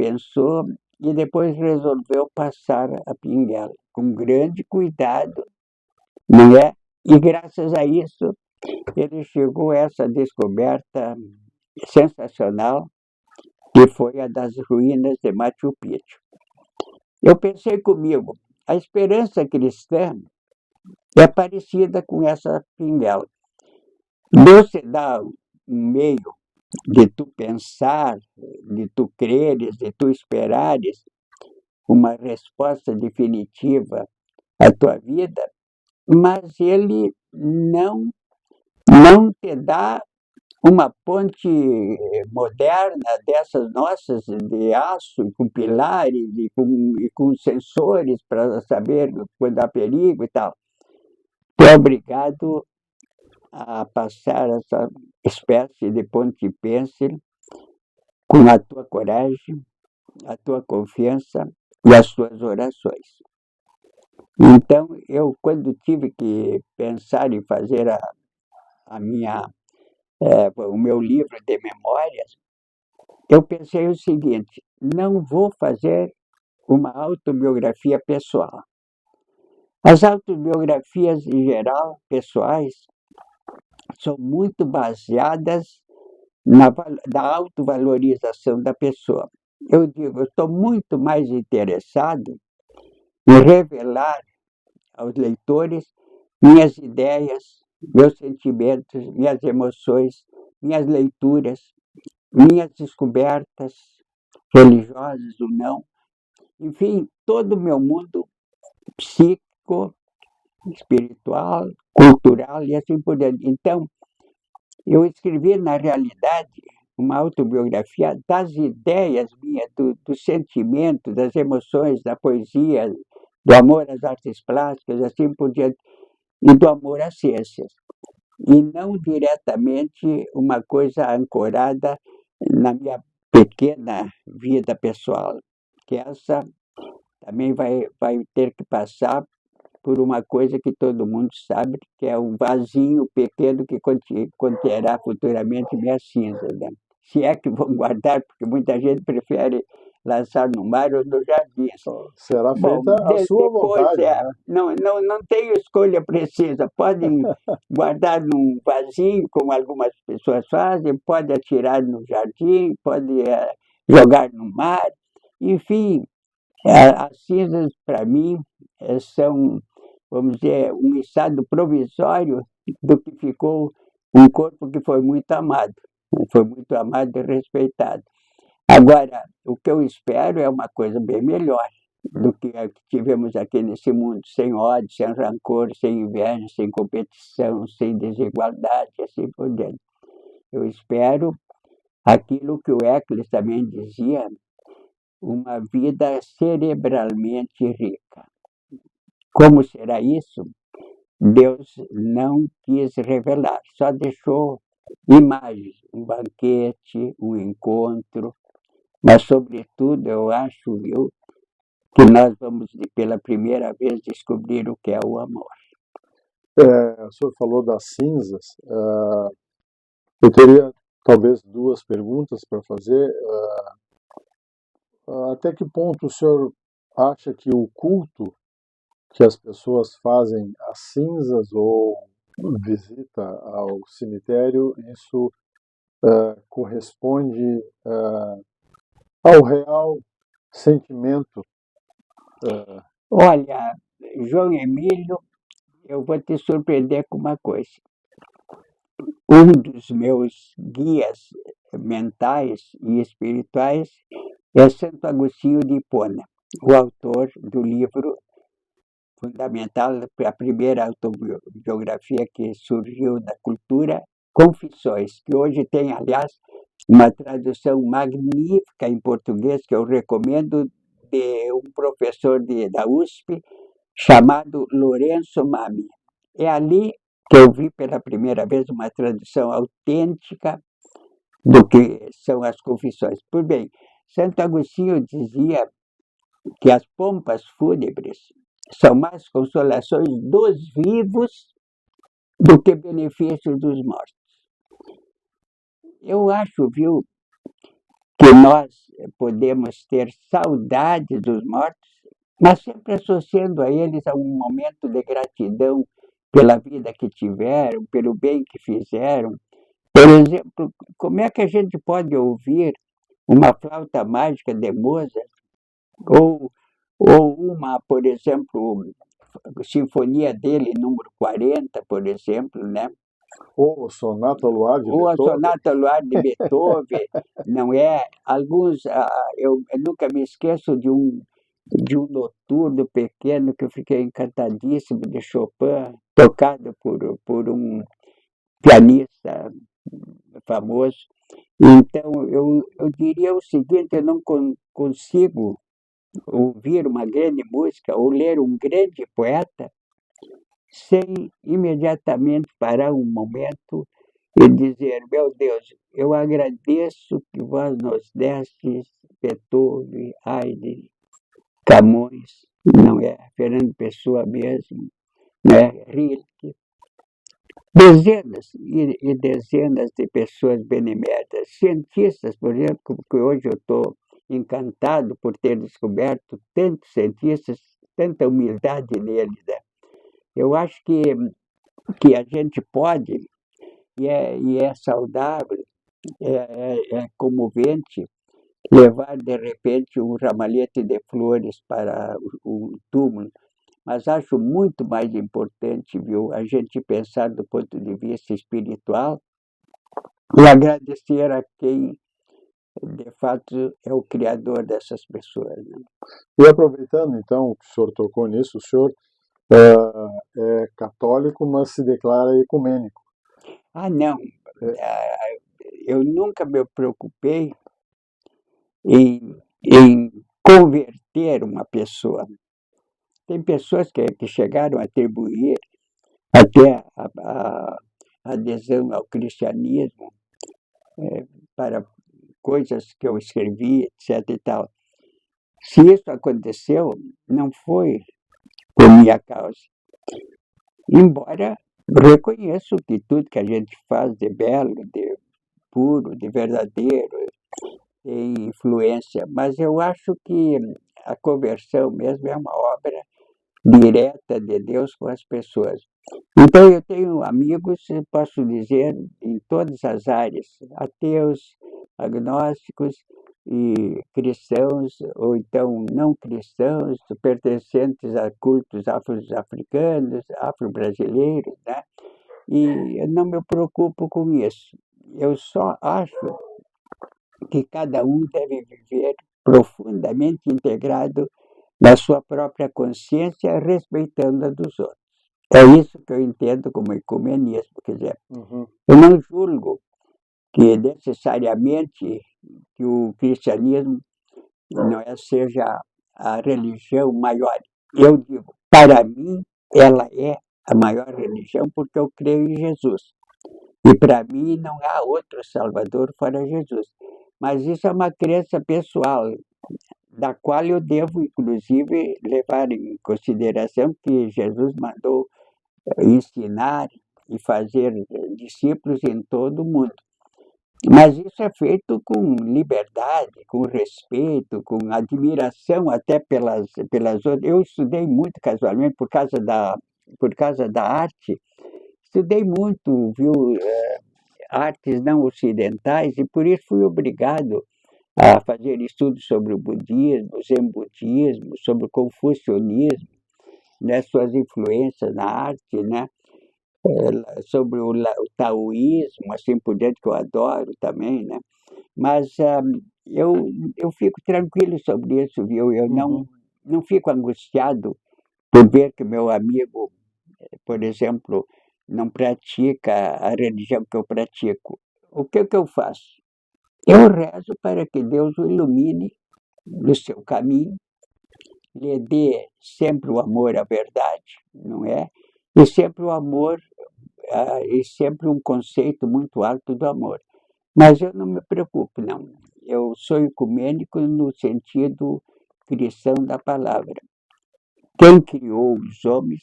e depois resolveu passar a pinguela, com grande cuidado, não é? E graças a isso, ele chegou a essa descoberta sensacional, que foi a das ruínas de Machu Picchu. Eu pensei comigo, a esperança cristã é parecida com essa pinguela. Deus te dá um meio de tu pensar, de tu creres, de tu esperares uma resposta definitiva à tua vida, mas ele não te dá uma ponte moderna dessas nossas de aço, com pilares e com sensores para saber quando há perigo e tal. Tu é obrigado a passar essa espécie de ponte pêncil com a tua coragem, a tua confiança e as tuas orações. Então, eu, quando tive que pensar em fazer o meu livro de memórias, eu pensei o seguinte: não vou fazer uma autobiografia pessoal. As autobiografias, em geral, pessoais, são muito baseadas da autovalorização da pessoa. Eu digo, eu estou muito mais interessado em revelar aos leitores minhas ideias, meus sentimentos, minhas emoções, minhas leituras, minhas descobertas, religiosas ou não, enfim, todo o meu mundo psíquico, espiritual, cultural e assim por diante. Então, eu escrevi, na realidade, uma autobiografia das ideias minhas, do sentimento, das emoções, da poesia, do amor às artes plásticas, assim por diante, e do amor às ciências. E não diretamente uma coisa ancorada na minha pequena vida pessoal, que essa também vai ter que passar por uma coisa que todo mundo sabe, que é um vasinho pequeno que conterá futuramente minhas cinzas, né? Se é que vão guardar, porque muita gente prefere lançar no mar ou no jardim. Será Bom, feita a sua depois vontade, né? não tenho escolha precisa. Podem guardar num vasinho, como algumas pessoas fazem, pode atirar no jardim, pode jogar no mar. Enfim, as cinzas, para mim, são, vamos dizer, um estado provisório do que ficou um corpo que foi muito amado e respeitado. Agora, o que eu espero é uma coisa bem melhor do que a que tivemos aqui nesse mundo, sem ódio, sem rancor, sem inveja, sem competição, sem desigualdade, assim por diante. Eu espero aquilo que o Eccles também dizia, uma vida cerebralmente rica. Como será isso? Deus não quis revelar, só deixou imagens, um banquete, um encontro, mas, sobretudo, eu acho, viu, que nós vamos, pela primeira vez, descobrir o que é o amor. O senhor falou das cinzas. Eu teria talvez duas perguntas para fazer. Até que ponto o senhor acha que o culto que as pessoas fazem às cinzas ou visita ao cemitério, isso corresponde ao real sentimento? Olha, João Emílio, eu vou te surpreender com uma coisa. Um dos meus guias mentais e espirituais é Santo Agostinho de Hipona, o autor do livro fundamental, a primeira autobiografia que surgiu da cultura, Confissões, que hoje tem, aliás, uma tradução magnífica em português, que eu recomendo, de um professor da USP, chamado Lourenço Mami. É ali que eu vi pela primeira vez uma tradução autêntica do que são as confissões. Pois bem, Santo Agostinho dizia que as pompas fúnebres são mais consolações dos vivos do que benefícios dos mortos. Eu acho, viu, que nós podemos ter saudade dos mortos, mas sempre associando a eles a um momento de gratidão pela vida que tiveram, pelo bem que fizeram. Por exemplo, como é que a gente pode ouvir uma flauta mágica de Mozart ou, ou uma, por exemplo, sinfonia dele, número 40, por exemplo, né? Ou o Sonata ao Luar de Ou a Beethoven? Sonata ao Luar de Beethoven, não é? Alguns, eu nunca me esqueço de um noturno pequeno que eu fiquei encantadíssimo, de Chopin, tocado por um pianista famoso. Então, eu diria o seguinte: eu não consigo ouvir uma grande música ou ler um grande poeta sem imediatamente parar um momento e dizer: meu Deus, eu agradeço que vós nos destes Beethoven, Haydn, Camões, não é? Fernando Pessoa mesmo, né? Rilke, dezenas e dezenas de pessoas beneméritas, cientistas, por exemplo, que hoje eu estou encantado por ter descoberto tantos cientistas, tanta humildade neles, né? Eu acho que a gente pode, e é saudável, é comovente, levar de repente um ramalhete de flores para o túmulo, mas acho muito mais importante, viu, a gente pensar do ponto de vista espiritual e agradecer a quem de fato é o criador dessas pessoas, né? E aproveitando então que o senhor tocou nisso, o senhor é católico, mas se declara ecumênico. Não, É, eu nunca me preocupei em converter uma pessoa. Tem pessoas que chegaram a atribuir até a adesão ao cristianismo para coisas que eu escrevi, etc. e tal. Se isso aconteceu, não foi por minha causa. Embora reconheço que tudo que a gente faz de belo, de puro, de verdadeiro, tem influência, mas eu acho que a conversão mesmo é uma obra direta de Deus com as pessoas. Então, eu tenho amigos, posso dizer, em todas as áreas, ateus, agnósticos e cristãos, ou então não cristãos, pertencentes a cultos afro-africanos, afro-brasileiros, né? E eu não me preocupo com isso. Eu só acho que cada um deve viver profundamente integrado na sua própria consciência, respeitando a dos outros. É isso que eu entendo como ecumenismo. Quer dizer, eu não julgo que necessariamente que o cristianismo não é, seja a religião maior. Eu digo, para mim, ela é a maior religião porque eu creio em Jesus. E para mim não há outro Salvador fora Jesus. Mas isso é uma crença pessoal, da qual eu devo, inclusive, levar em consideração que Jesus mandou ensinar e fazer discípulos em todo o mundo. Mas isso é feito com liberdade, com respeito, com admiração até pelas outras. Eu estudei muito casualmente por causa da arte, estudei muito, viu, artes não ocidentais, e por isso fui obrigado a fazer estudos sobre o budismo, zen budismo, sobre o confucionismo, né, suas influências na arte, né, sobre o taoísmo, assim por diante, que eu adoro também, né? Mas eu fico tranquilo sobre isso, viu? Eu não fico angustiado por ver que meu amigo, por exemplo, não pratica a religião que eu pratico. O que eu faço? Eu rezo para que Deus o ilumine no seu caminho, lhe dê sempre o amor à verdade, não é? E sempre o amor, e sempre um conceito muito alto do amor. Mas eu não me preocupo, não. Eu sou ecumênico no sentido cristão da palavra. Quem criou os homens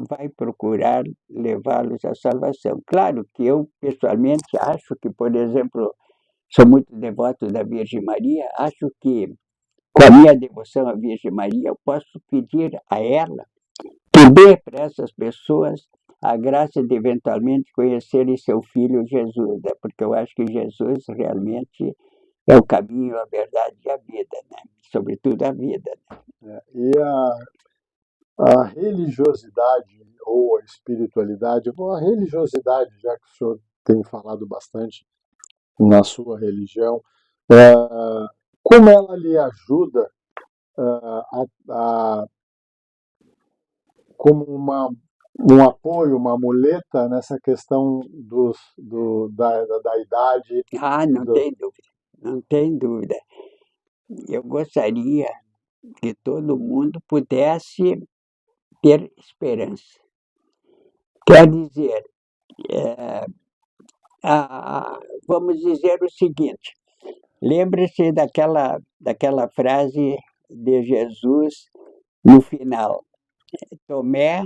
vai procurar levá-los à salvação. Claro que eu, pessoalmente, acho que, por exemplo, sou muito devoto da Virgem Maria, acho que, com a minha devoção à Virgem Maria, eu posso pedir a ela que dê para essas pessoas a graça de eventualmente conhecerem seu filho Jesus, né? Porque eu acho que Jesus realmente é o caminho, a verdade e a vida, né? Sobretudo a vida. E a religiosidade ou a espiritualidade, ou a religiosidade, já que o senhor tem falado bastante na sua religião, como ela lhe ajuda como um apoio, uma muleta nessa questão da idade? Ah, não tem dúvida, não tem dúvida. Eu gostaria que todo mundo pudesse ter esperança. Quer dizer, vamos dizer o seguinte: lembre-se daquela frase de Jesus no final. Tomé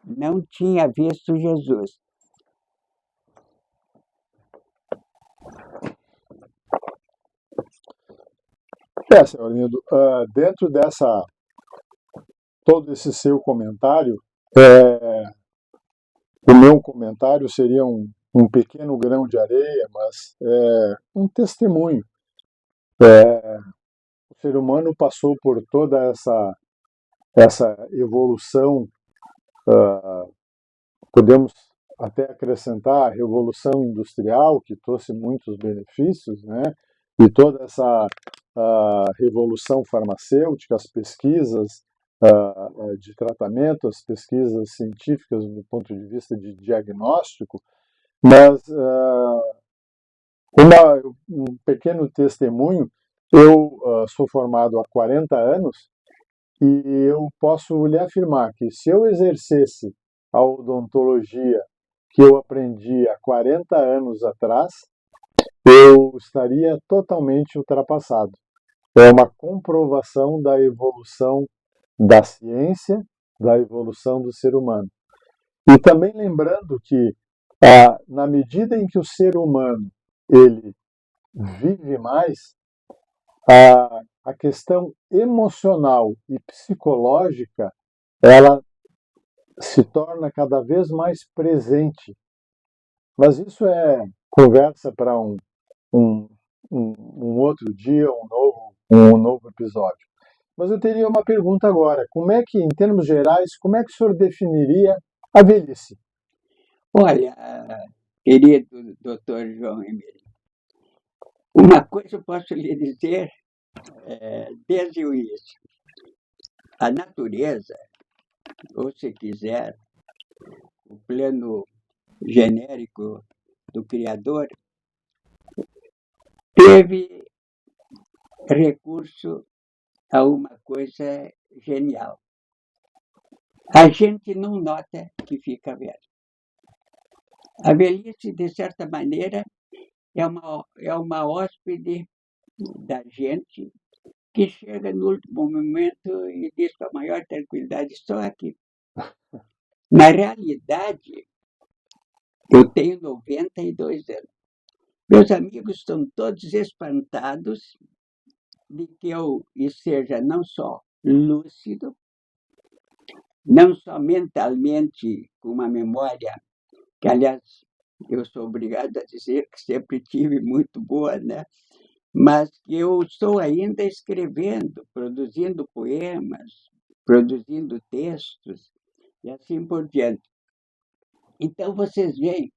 não tinha visto Jesus. Senhor Lindo, dentro todo esse seu comentário, o meu comentário seria um pequeno grão de areia, mas um testemunho. O ser humano passou por toda essa evolução, podemos até acrescentar a revolução industrial, que trouxe muitos benefícios, né? E toda essa revolução farmacêutica, as pesquisas de tratamento, as pesquisas científicas do ponto de vista de diagnóstico, mas um pequeno testemunho: eu sou formado há 40 anos e eu posso lhe afirmar que, se eu exercesse a odontologia que eu aprendi há 40 anos atrás, eu estaria totalmente ultrapassado. É uma comprovação da evolução da ciência, da evolução do ser humano. E também lembrando que, na medida em que o ser humano ele vive mais, a questão emocional e psicológica ela se torna cada vez mais presente. Mas isso é conversa para um outro dia, um novo episódio. Mas eu teria uma pergunta agora. Como é que, em termos gerais, como é que o senhor definiria a velhice? Olha, querido doutor João Emílio, uma coisa eu posso lhe dizer desde o início. A natureza, ou se quiser, o plano genérico do Criador, teve recurso a uma coisa genial. A gente não nota que fica velho. A velhice, de certa maneira, é uma hóspede da gente que chega no último momento e diz com a maior tranquilidade: estou aqui. Na realidade, eu tenho 92 anos. Meus amigos estão todos espantados de que eu seja não só lúcido, não só mentalmente com uma memória, que, aliás, eu sou obrigado a dizer que sempre tive muito boa, né? Mas que eu estou ainda escrevendo, produzindo poemas, produzindo textos e assim por diante. Então, vocês veem,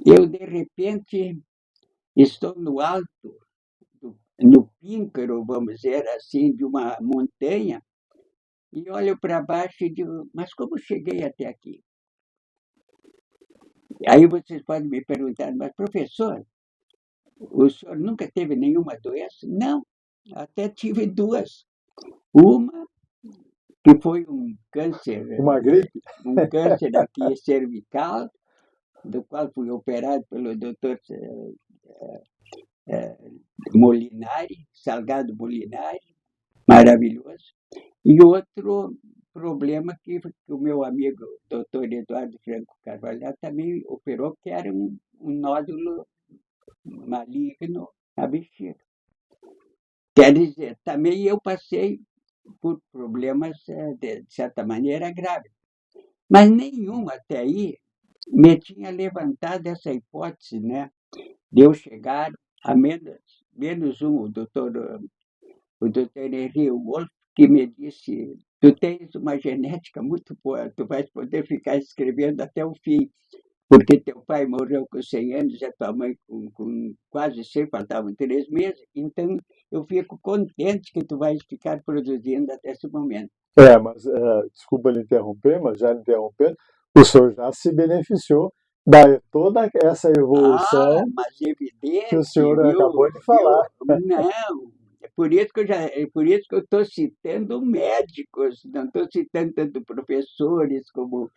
eu, de repente, estou no alto, no píncaro, vamos dizer assim, de uma montanha, e olho para baixo e digo: mas como cheguei até aqui? Aí vocês podem me perguntar: mas professor, o senhor nunca teve nenhuma doença? Não, até tive duas. Uma que foi um câncer, Uma gripe? um câncer aqui cervical, do qual fui operado pelo doutor Molinari, Salgado Molinari, maravilhoso. E outro problema que o meu amigo doutor Eduardo Franco Carvalho também operou, que era um nódulo maligno na bexiga. Quer dizer, também eu passei por problemas, de certa maneira, graves. Mas nenhum até aí me tinha levantado essa hipótese, né, de eu chegar a menos um, o doutor Henry Wolff, que me disse: tu tens uma genética muito boa, tu vais poder ficar escrevendo até o fim, porque teu pai morreu com 100 anos e a tua mãe com quase 100, faltavam 3 meses, então eu fico contente que tu vais ficar produzindo até esse momento. Mas, desculpa lhe interromper, mas já lhe interrompendo, o senhor já se beneficiou da toda essa evolução mas que evidente, o senhor acabou de falar. Não, é por isso que eu estou citando médicos, não estou citando tanto professores como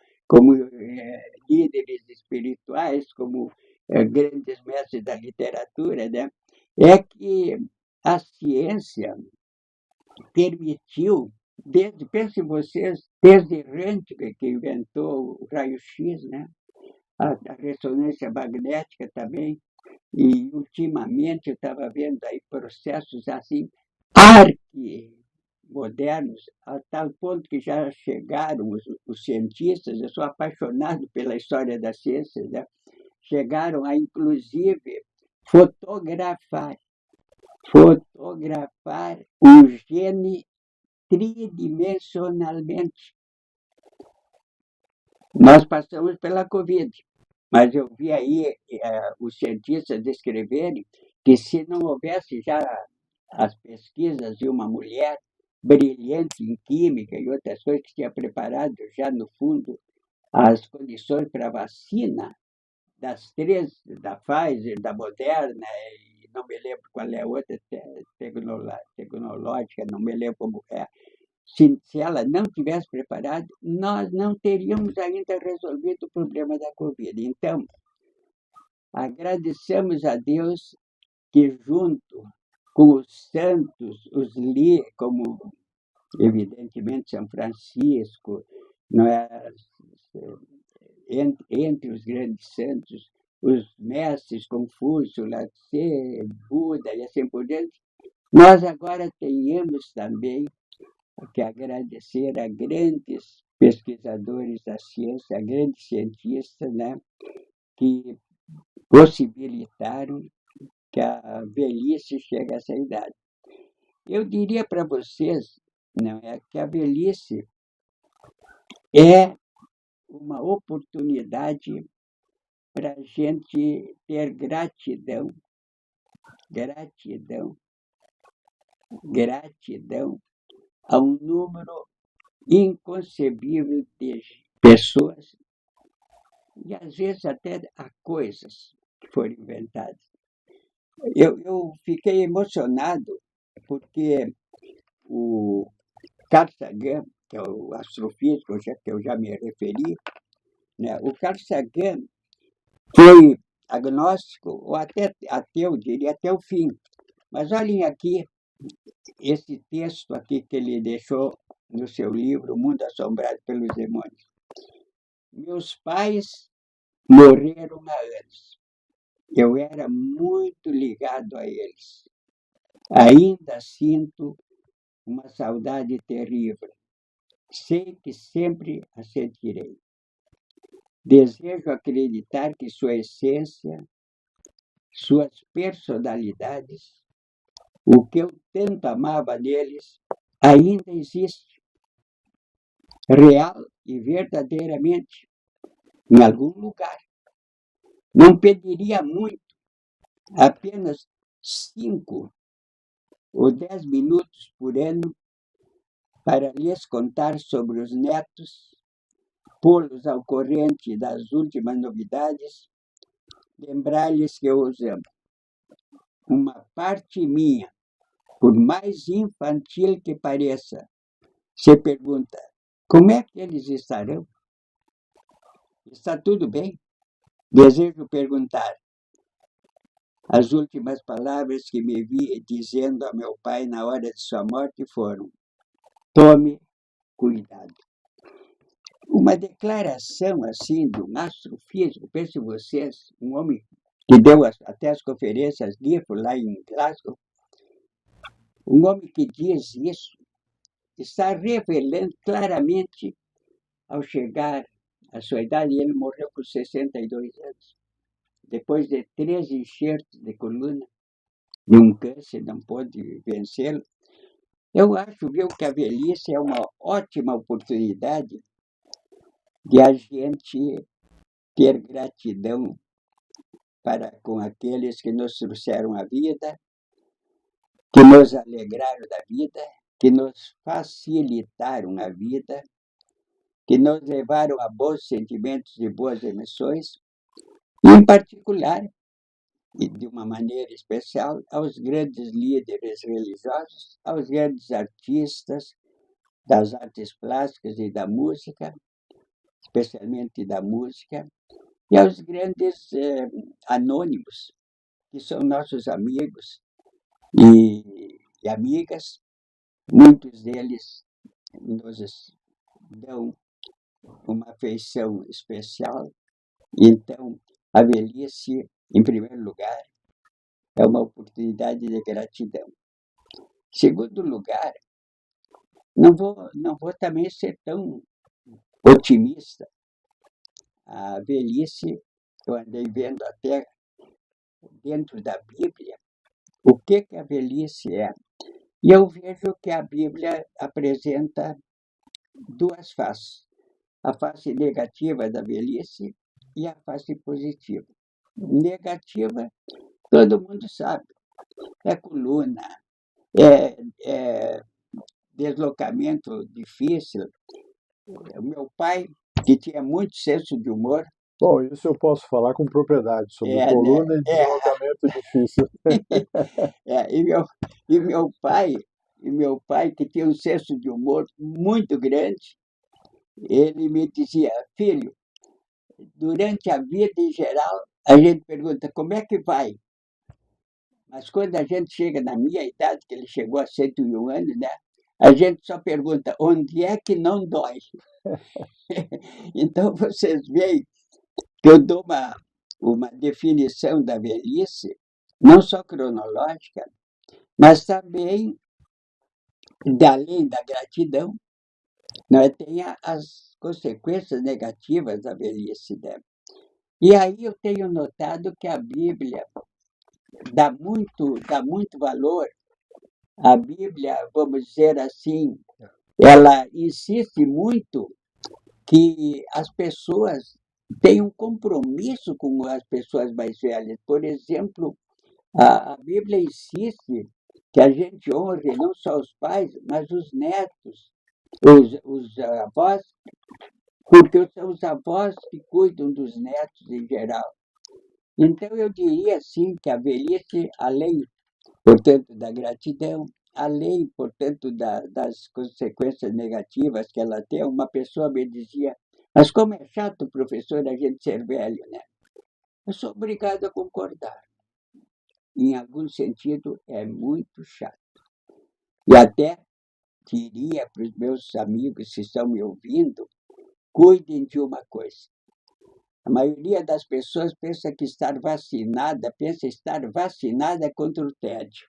líderes espirituais, como grandes mestres da literatura, né? É que a ciência permitiu, pensem vocês, desde Röntgen, que inventou o raio-x, né? A ressonância magnética também, e ultimamente eu estava vendo aí processos assim, modernos, a tal ponto que já chegaram os cientistas. Eu sou apaixonado pela história da ciência, né? Chegaram a, inclusive, fotografar o gene tridimensionalmente. Nós passamos pela Covid, mas eu vi aí os cientistas descreverem que, se não houvesse já as pesquisas de uma mulher brilhante em química e outras coisas, que tinha preparado já no fundo as condições para a vacina das três, da Pfizer, da Moderna, e não me lembro qual é a outra tecnológica, não me lembro como é. Se ela não tivesse preparado, nós não teríamos ainda resolvido o problema da Covid. Então, agradecemos a Deus que, junto com os santos, como evidentemente São Francisco, não é? Entre os grandes santos, os mestres Confúcio, Lao-tse, Buda e assim por diante, nós agora tenhamos também que agradecer a grandes pesquisadores da ciência, a grandes cientistas, né, que possibilitaram que a velhice chegue a essa idade. Eu diria para vocês, não é, que a velhice é uma oportunidade para a gente ter gratidão a um número inconcebível de pessoas e, às vezes, até a coisas que foram inventadas. Eu fiquei emocionado porque o Carl Sagan, que é o astrofísico que eu já me referi, né? O Carl Sagan foi agnóstico, ou até ateu, diria até o fim. Mas olhem aqui, esse texto aqui que ele deixou no seu livro, O Mundo Assombrado pelos Demônios. Meus pais morreram há anos. Eu era muito ligado a eles. Ainda sinto uma saudade terrível. Sei que sempre a sentirei. Desejo acreditar que sua essência, suas personalidades, o que eu tanto amava neles, ainda existe, real e verdadeiramente, em algum lugar. Não pediria muito, apenas 5 ou 10 minutos por ano para lhes contar sobre os netos, pô-los ao corrente das últimas novidades, lembrar-lhes que eu os amo. Uma parte minha, por mais infantil que pareça, se pergunta: como é que eles estarão? Está tudo bem? Desejo perguntar. As últimas palavras que me vi dizendo a meu pai na hora de sua morte foram: tome cuidado. Uma declaração assim de um astrofísico, pensem vocês, um homem que deu até as conferências GIFO lá em Glasgow, um homem que diz isso, está revelando claramente, ao chegar à sua idade, e ele morreu com 62 anos, depois de 3 enxertos de coluna, de um câncer, não pôde vencê-lo. Eu acho, viu, que a velhice é uma ótima oportunidade de a gente ter gratidão para com aqueles que nos trouxeram a vida, que nos alegraram da vida, que nos facilitaram a vida, que nos levaram a bons sentimentos e boas emoções, e, em particular, e de uma maneira especial, aos grandes líderes religiosos, aos grandes artistas das artes plásticas e da música, especialmente da música, e aos grandes anônimos, que são nossos amigos e amigas. Muitos deles nos dão uma afeição especial. Então, a velhice, em primeiro lugar, é uma oportunidade de gratidão. Em segundo lugar, não vou também ser tão otimista. A velhice, eu andei vendo até dentro da Bíblia o que a velhice é. E eu vejo que a Bíblia apresenta 2 faces: a face negativa da velhice e a face positiva. Negativa, todo mundo sabe, é coluna, é deslocamento difícil. O meu pai, que tinha muito senso de humor. Bom, isso eu posso falar com propriedade sobre coluna e deslocamento difícil. E meu pai, que tinha um senso de humor muito grande, ele me dizia: filho, durante a vida em geral, a gente pergunta como é que vai. Mas quando a gente chega na minha idade, que ele chegou a 101 anos, né, a gente só pergunta onde é que não dói. Então, vocês veem que eu dou uma definição da velhice, não só cronológica, mas também, além da gratidão, tem as consequências negativas da velhice. Né? E aí eu tenho notado que a Bíblia dá muito valor. A Bíblia, vamos dizer assim, ela insiste muito que as pessoas tenham um compromisso com as pessoas mais velhas. Por exemplo, a Bíblia insiste que a gente honre não só os pais, mas os netos, os avós, porque são os avós que cuidam dos netos em geral. Então, eu diria, sim, que a velhice, além, portanto, da gratidão, além, portanto, das consequências negativas que ela tem, uma pessoa me dizia, mas como é chato, professor, a gente ser velho, né? Eu sou obrigado a concordar. Em algum sentido, é muito chato. E até diria para os meus amigos que estão me ouvindo, cuidem de uma coisa. A maioria das pessoas pensa estar vacinada contra o tédio.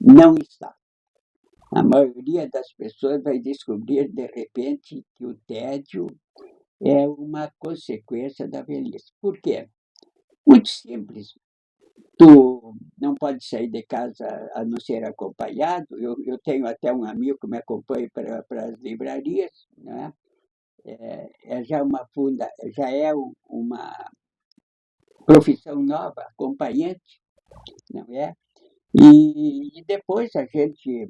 Não está. A maioria das pessoas vai descobrir, de repente, que o tédio é uma consequência da velhice. Por quê? Muito simples. Tu não pode sair de casa a não ser acompanhado. Eu tenho até um amigo que me acompanha para as livrarias, né? Já é uma profissão nova, acompanhante, não é? E depois a gente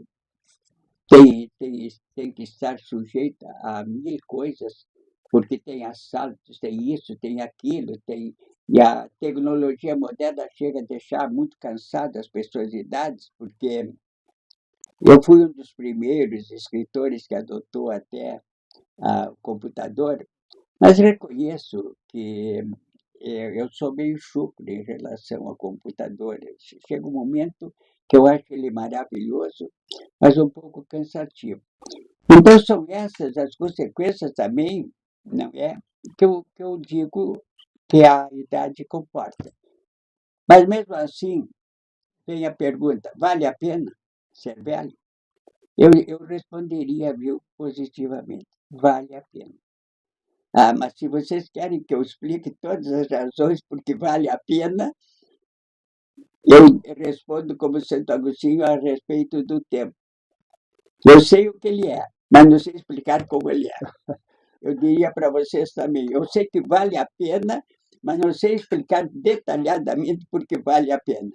tem que estar sujeita a mil coisas, porque tem assaltos, tem isso, tem aquilo, e a tecnologia moderna chega a deixar muito cansadas as pessoas de idades, porque eu fui um dos primeiros escritores que adotou até o computador, mas reconheço que eu sou meio chucro em relação ao computador. Chega um momento que eu acho ele maravilhoso, mas um pouco cansativo. Então, são essas as consequências também, não é? Que eu digo que a idade comporta. Mas, mesmo assim, vem a pergunta: vale a pena ser velho? Eu responderia, viu, positivamente: vale a pena. Ah, mas se vocês querem que eu explique todas as razões porque vale a pena, eu respondo como Santo Agostinho a respeito do tempo. Eu sei o que ele é, mas não sei explicar como ele é. Eu diria para vocês também, eu sei que vale a pena, mas não sei explicar detalhadamente porque vale a pena.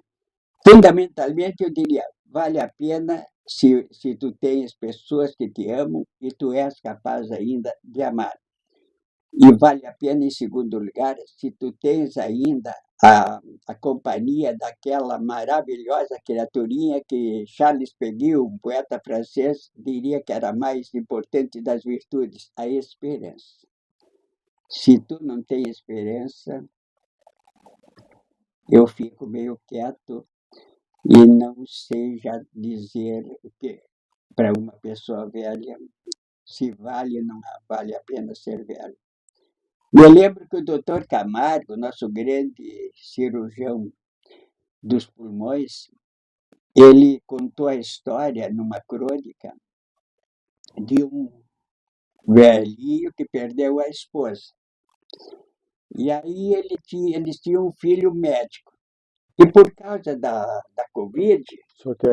Fundamentalmente, eu diria, vale a pena se tu tens pessoas que te amam e tu és capaz ainda de amar. E vale a pena, em segundo lugar, se tu tens ainda a companhia daquela maravilhosa criaturinha que Charles Péguy, um poeta francês, diria que era a mais importante das virtudes, a esperança. Se tu não tens esperança, eu fico meio quieto e não sei já dizer o que para uma pessoa velha, se vale ou não vale a pena ser velho. Me lembro que o doutor Camargo, nosso grande cirurgião dos pulmões, ele contou a história numa crônica de um velhinho que perdeu a esposa. E aí eles tinham um filho médico. E por causa da Covid... O senhor quer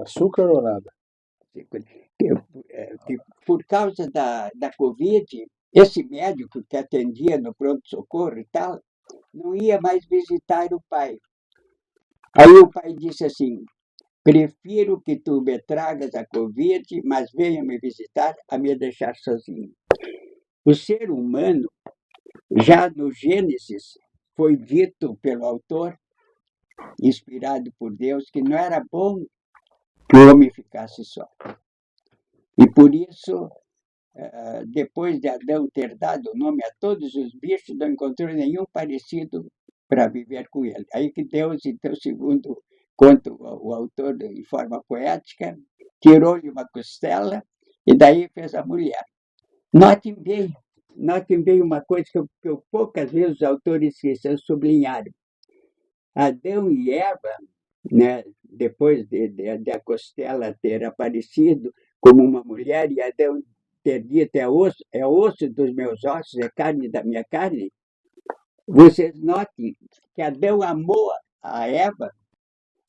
açúcar ou nada? Por causa da Covid, esse médico que atendia no pronto-socorro e tal, não ia mais visitar o pai. Aí o pai disse assim: prefiro que tu me tragas a Covid, mas venha me visitar a me deixar sozinho. O ser humano, já no Gênesis, foi dito pelo autor, inspirado por Deus, que não era bom que o homem ficasse só. E por isso, depois de Adão ter dado o nome a todos os bichos, não encontrou nenhum parecido para viver com ele. Aí que Deus, então, segundo conta o autor de forma poética, tirou-lhe uma costela e daí fez a mulher. Notem bem uma coisa que poucas vezes os autores cristãos sublinharam. Adão e Eva, né, depois de a costela ter aparecido como uma mulher e Adão ter dito é osso dos meus ossos, é carne da minha carne, vocês notem que Adão amou a Eva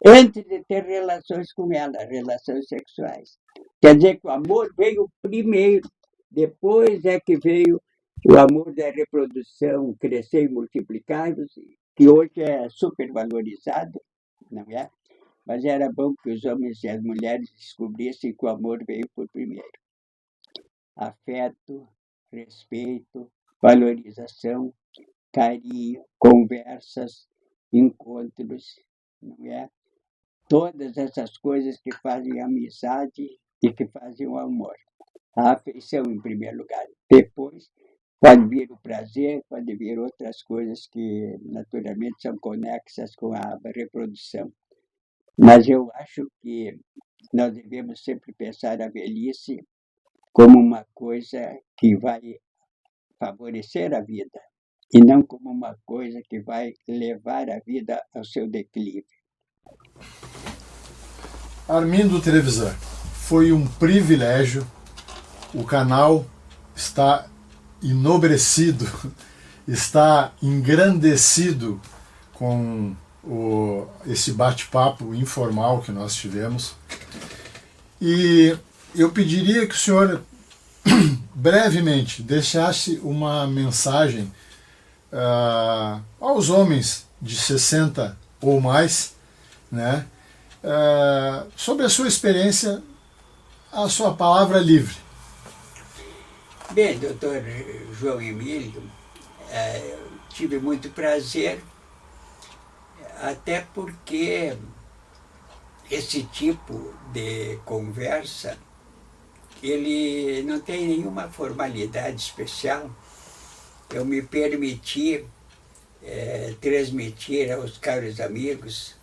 antes de ter relações com ela, relações sexuais. Quer dizer que o amor veio primeiro, depois é que veio o amor da reprodução, crescer e multiplicar-se, que hoje é supervalorizado, não é? Mas era bom que os homens e as mulheres descobrissem que o amor veio por primeiro. Afeto, respeito, valorização, carinho, conversas, encontros, não é? todas essas coisas que fazem amizade e que fazem o amor. A afeição, em primeiro lugar. Depois, pode vir o prazer, pode vir outras coisas que, naturalmente, são conexas com a reprodução. Mas eu acho que nós devemos sempre pensar a velhice como uma coisa que vai favorecer a vida e não como uma coisa que vai levar a vida ao seu declive. Armindo Trevisan, foi um privilégio. O canal está enobrecido, está engrandecido com esse bate-papo informal que nós tivemos. E eu pediria que o senhor brevemente deixasse uma mensagem aos homens de 60 ou mais, né, sobre a sua experiência, a sua palavra livre. Bem, doutor João Emílio, tive muito prazer, até porque esse tipo de conversa, ele não tem nenhuma formalidade especial. Eu me permiti transmitir aos caros amigos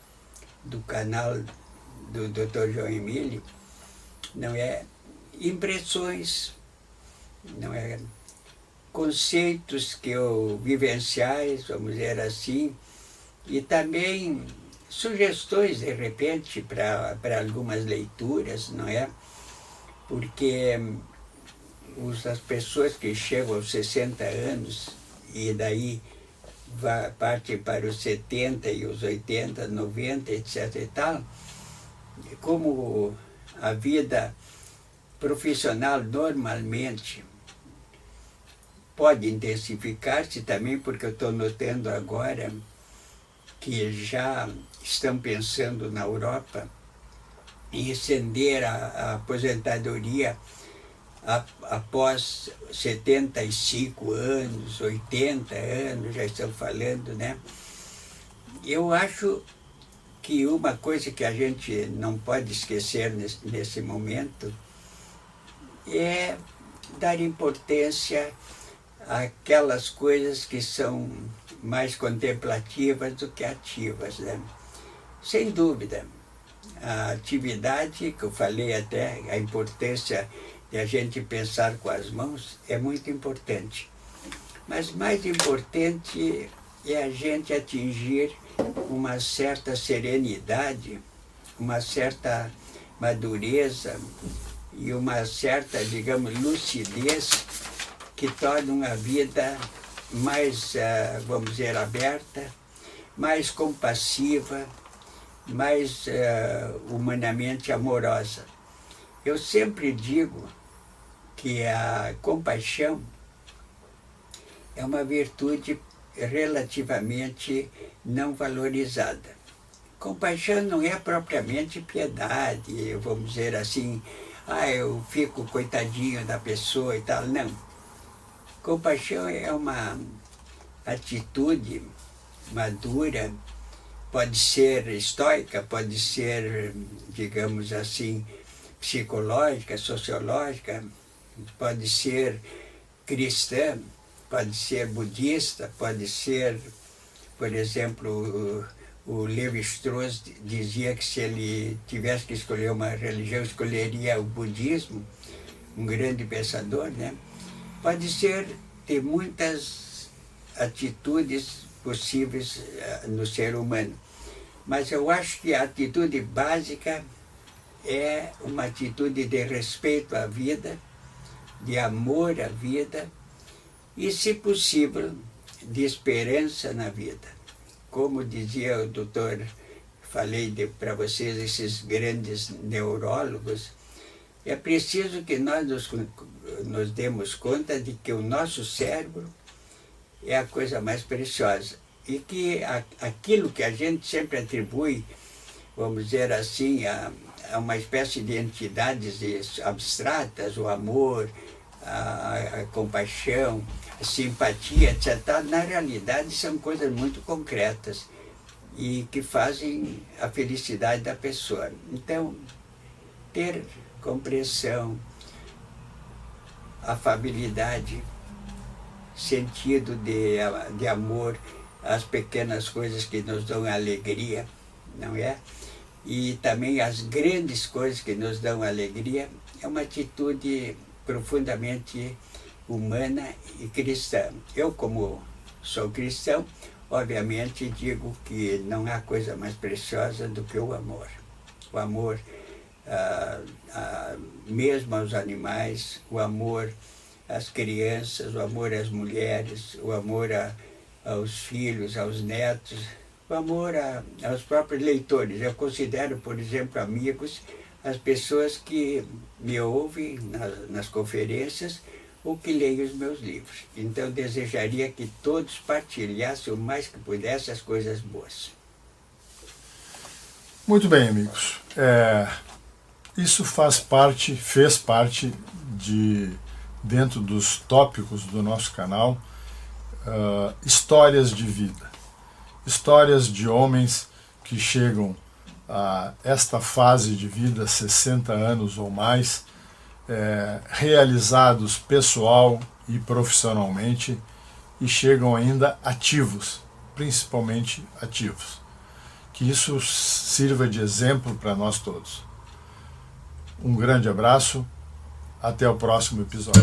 do canal do Dr. João Emílio, não é, impressões, não é, conceitos que eu vivenciais, vamos dizer assim, e também sugestões, de repente, para algumas leituras, não é? Porque as pessoas que chegam aos 60 anos e daí partem para os 70 e os 80, 90, etc. e tal, como a vida profissional normalmente pode intensificar-se também, porque eu estou notando agora que já estão pensando na Europa em estender a aposentadoria após 75 anos, 80 anos, já estão falando, né? Eu acho que uma coisa que a gente não pode esquecer nesse momento é dar importância àquelas coisas que são mais contemplativas do que ativas, né? Sem dúvida, a atividade, que eu falei até, a importância de a gente pensar com as mãos, é muito importante. Mas mais importante é a gente atingir uma certa serenidade, uma certa madureza e uma certa, digamos, lucidez que tornam a vida mais, vamos dizer, aberta, mais compassiva, mais humanamente amorosa. Eu sempre digo que a compaixão é uma virtude relativamente não valorizada. Compaixão não é propriamente piedade, vamos dizer assim, eu fico coitadinho da pessoa e tal, não. Compaixão é uma atitude madura, pode ser estoica, pode ser, digamos assim, psicológica, sociológica, pode ser cristã, pode ser budista, pode ser, por exemplo, o Lévi-Strauss dizia que se ele tivesse que escolher uma religião, escolheria o budismo, um grande pensador, né? Pode ser de muitas atitudes possíveis no ser humano. Mas eu acho que a atitude básica é uma atitude de respeito à vida, de amor à vida e, se possível, de esperança na vida. Como dizia o doutor, falei para vocês, esses grandes neurólogos, é preciso que nós nos demos conta de que o nosso cérebro é a coisa mais preciosa e que aquilo que a gente sempre atribui, vamos dizer assim, a uma espécie de entidades abstratas, o amor, a compaixão, a simpatia, etc., na realidade são coisas muito concretas. e que fazem a felicidade da pessoa. Então, ter compreensão, afabilidade, sentido de amor, as pequenas coisas que nos dão alegria, não é? E também as grandes coisas que nos dão alegria, é uma atitude profundamente humana e cristã. Eu, como sou cristão, obviamente digo que não há coisa mais preciosa do que o amor. O amor mesmo aos animais, o amor às crianças, o amor às mulheres, o amor aos filhos, aos netos, o amor aos próprios leitores. Eu considero, por exemplo, amigos as pessoas que me ouvem nas conferências ou que leem os meus livros. Então, desejaria que todos partilhassem o mais que pudessem as coisas boas. Muito bem, amigos. Isso fez parte dentro dos tópicos do nosso canal, histórias de vida. Histórias de homens que chegam a esta fase de vida, 60 anos ou mais, realizados pessoal e profissionalmente, e chegam ainda ativos, principalmente ativos. Que isso sirva de exemplo para nós todos. Um grande abraço, até o próximo episódio.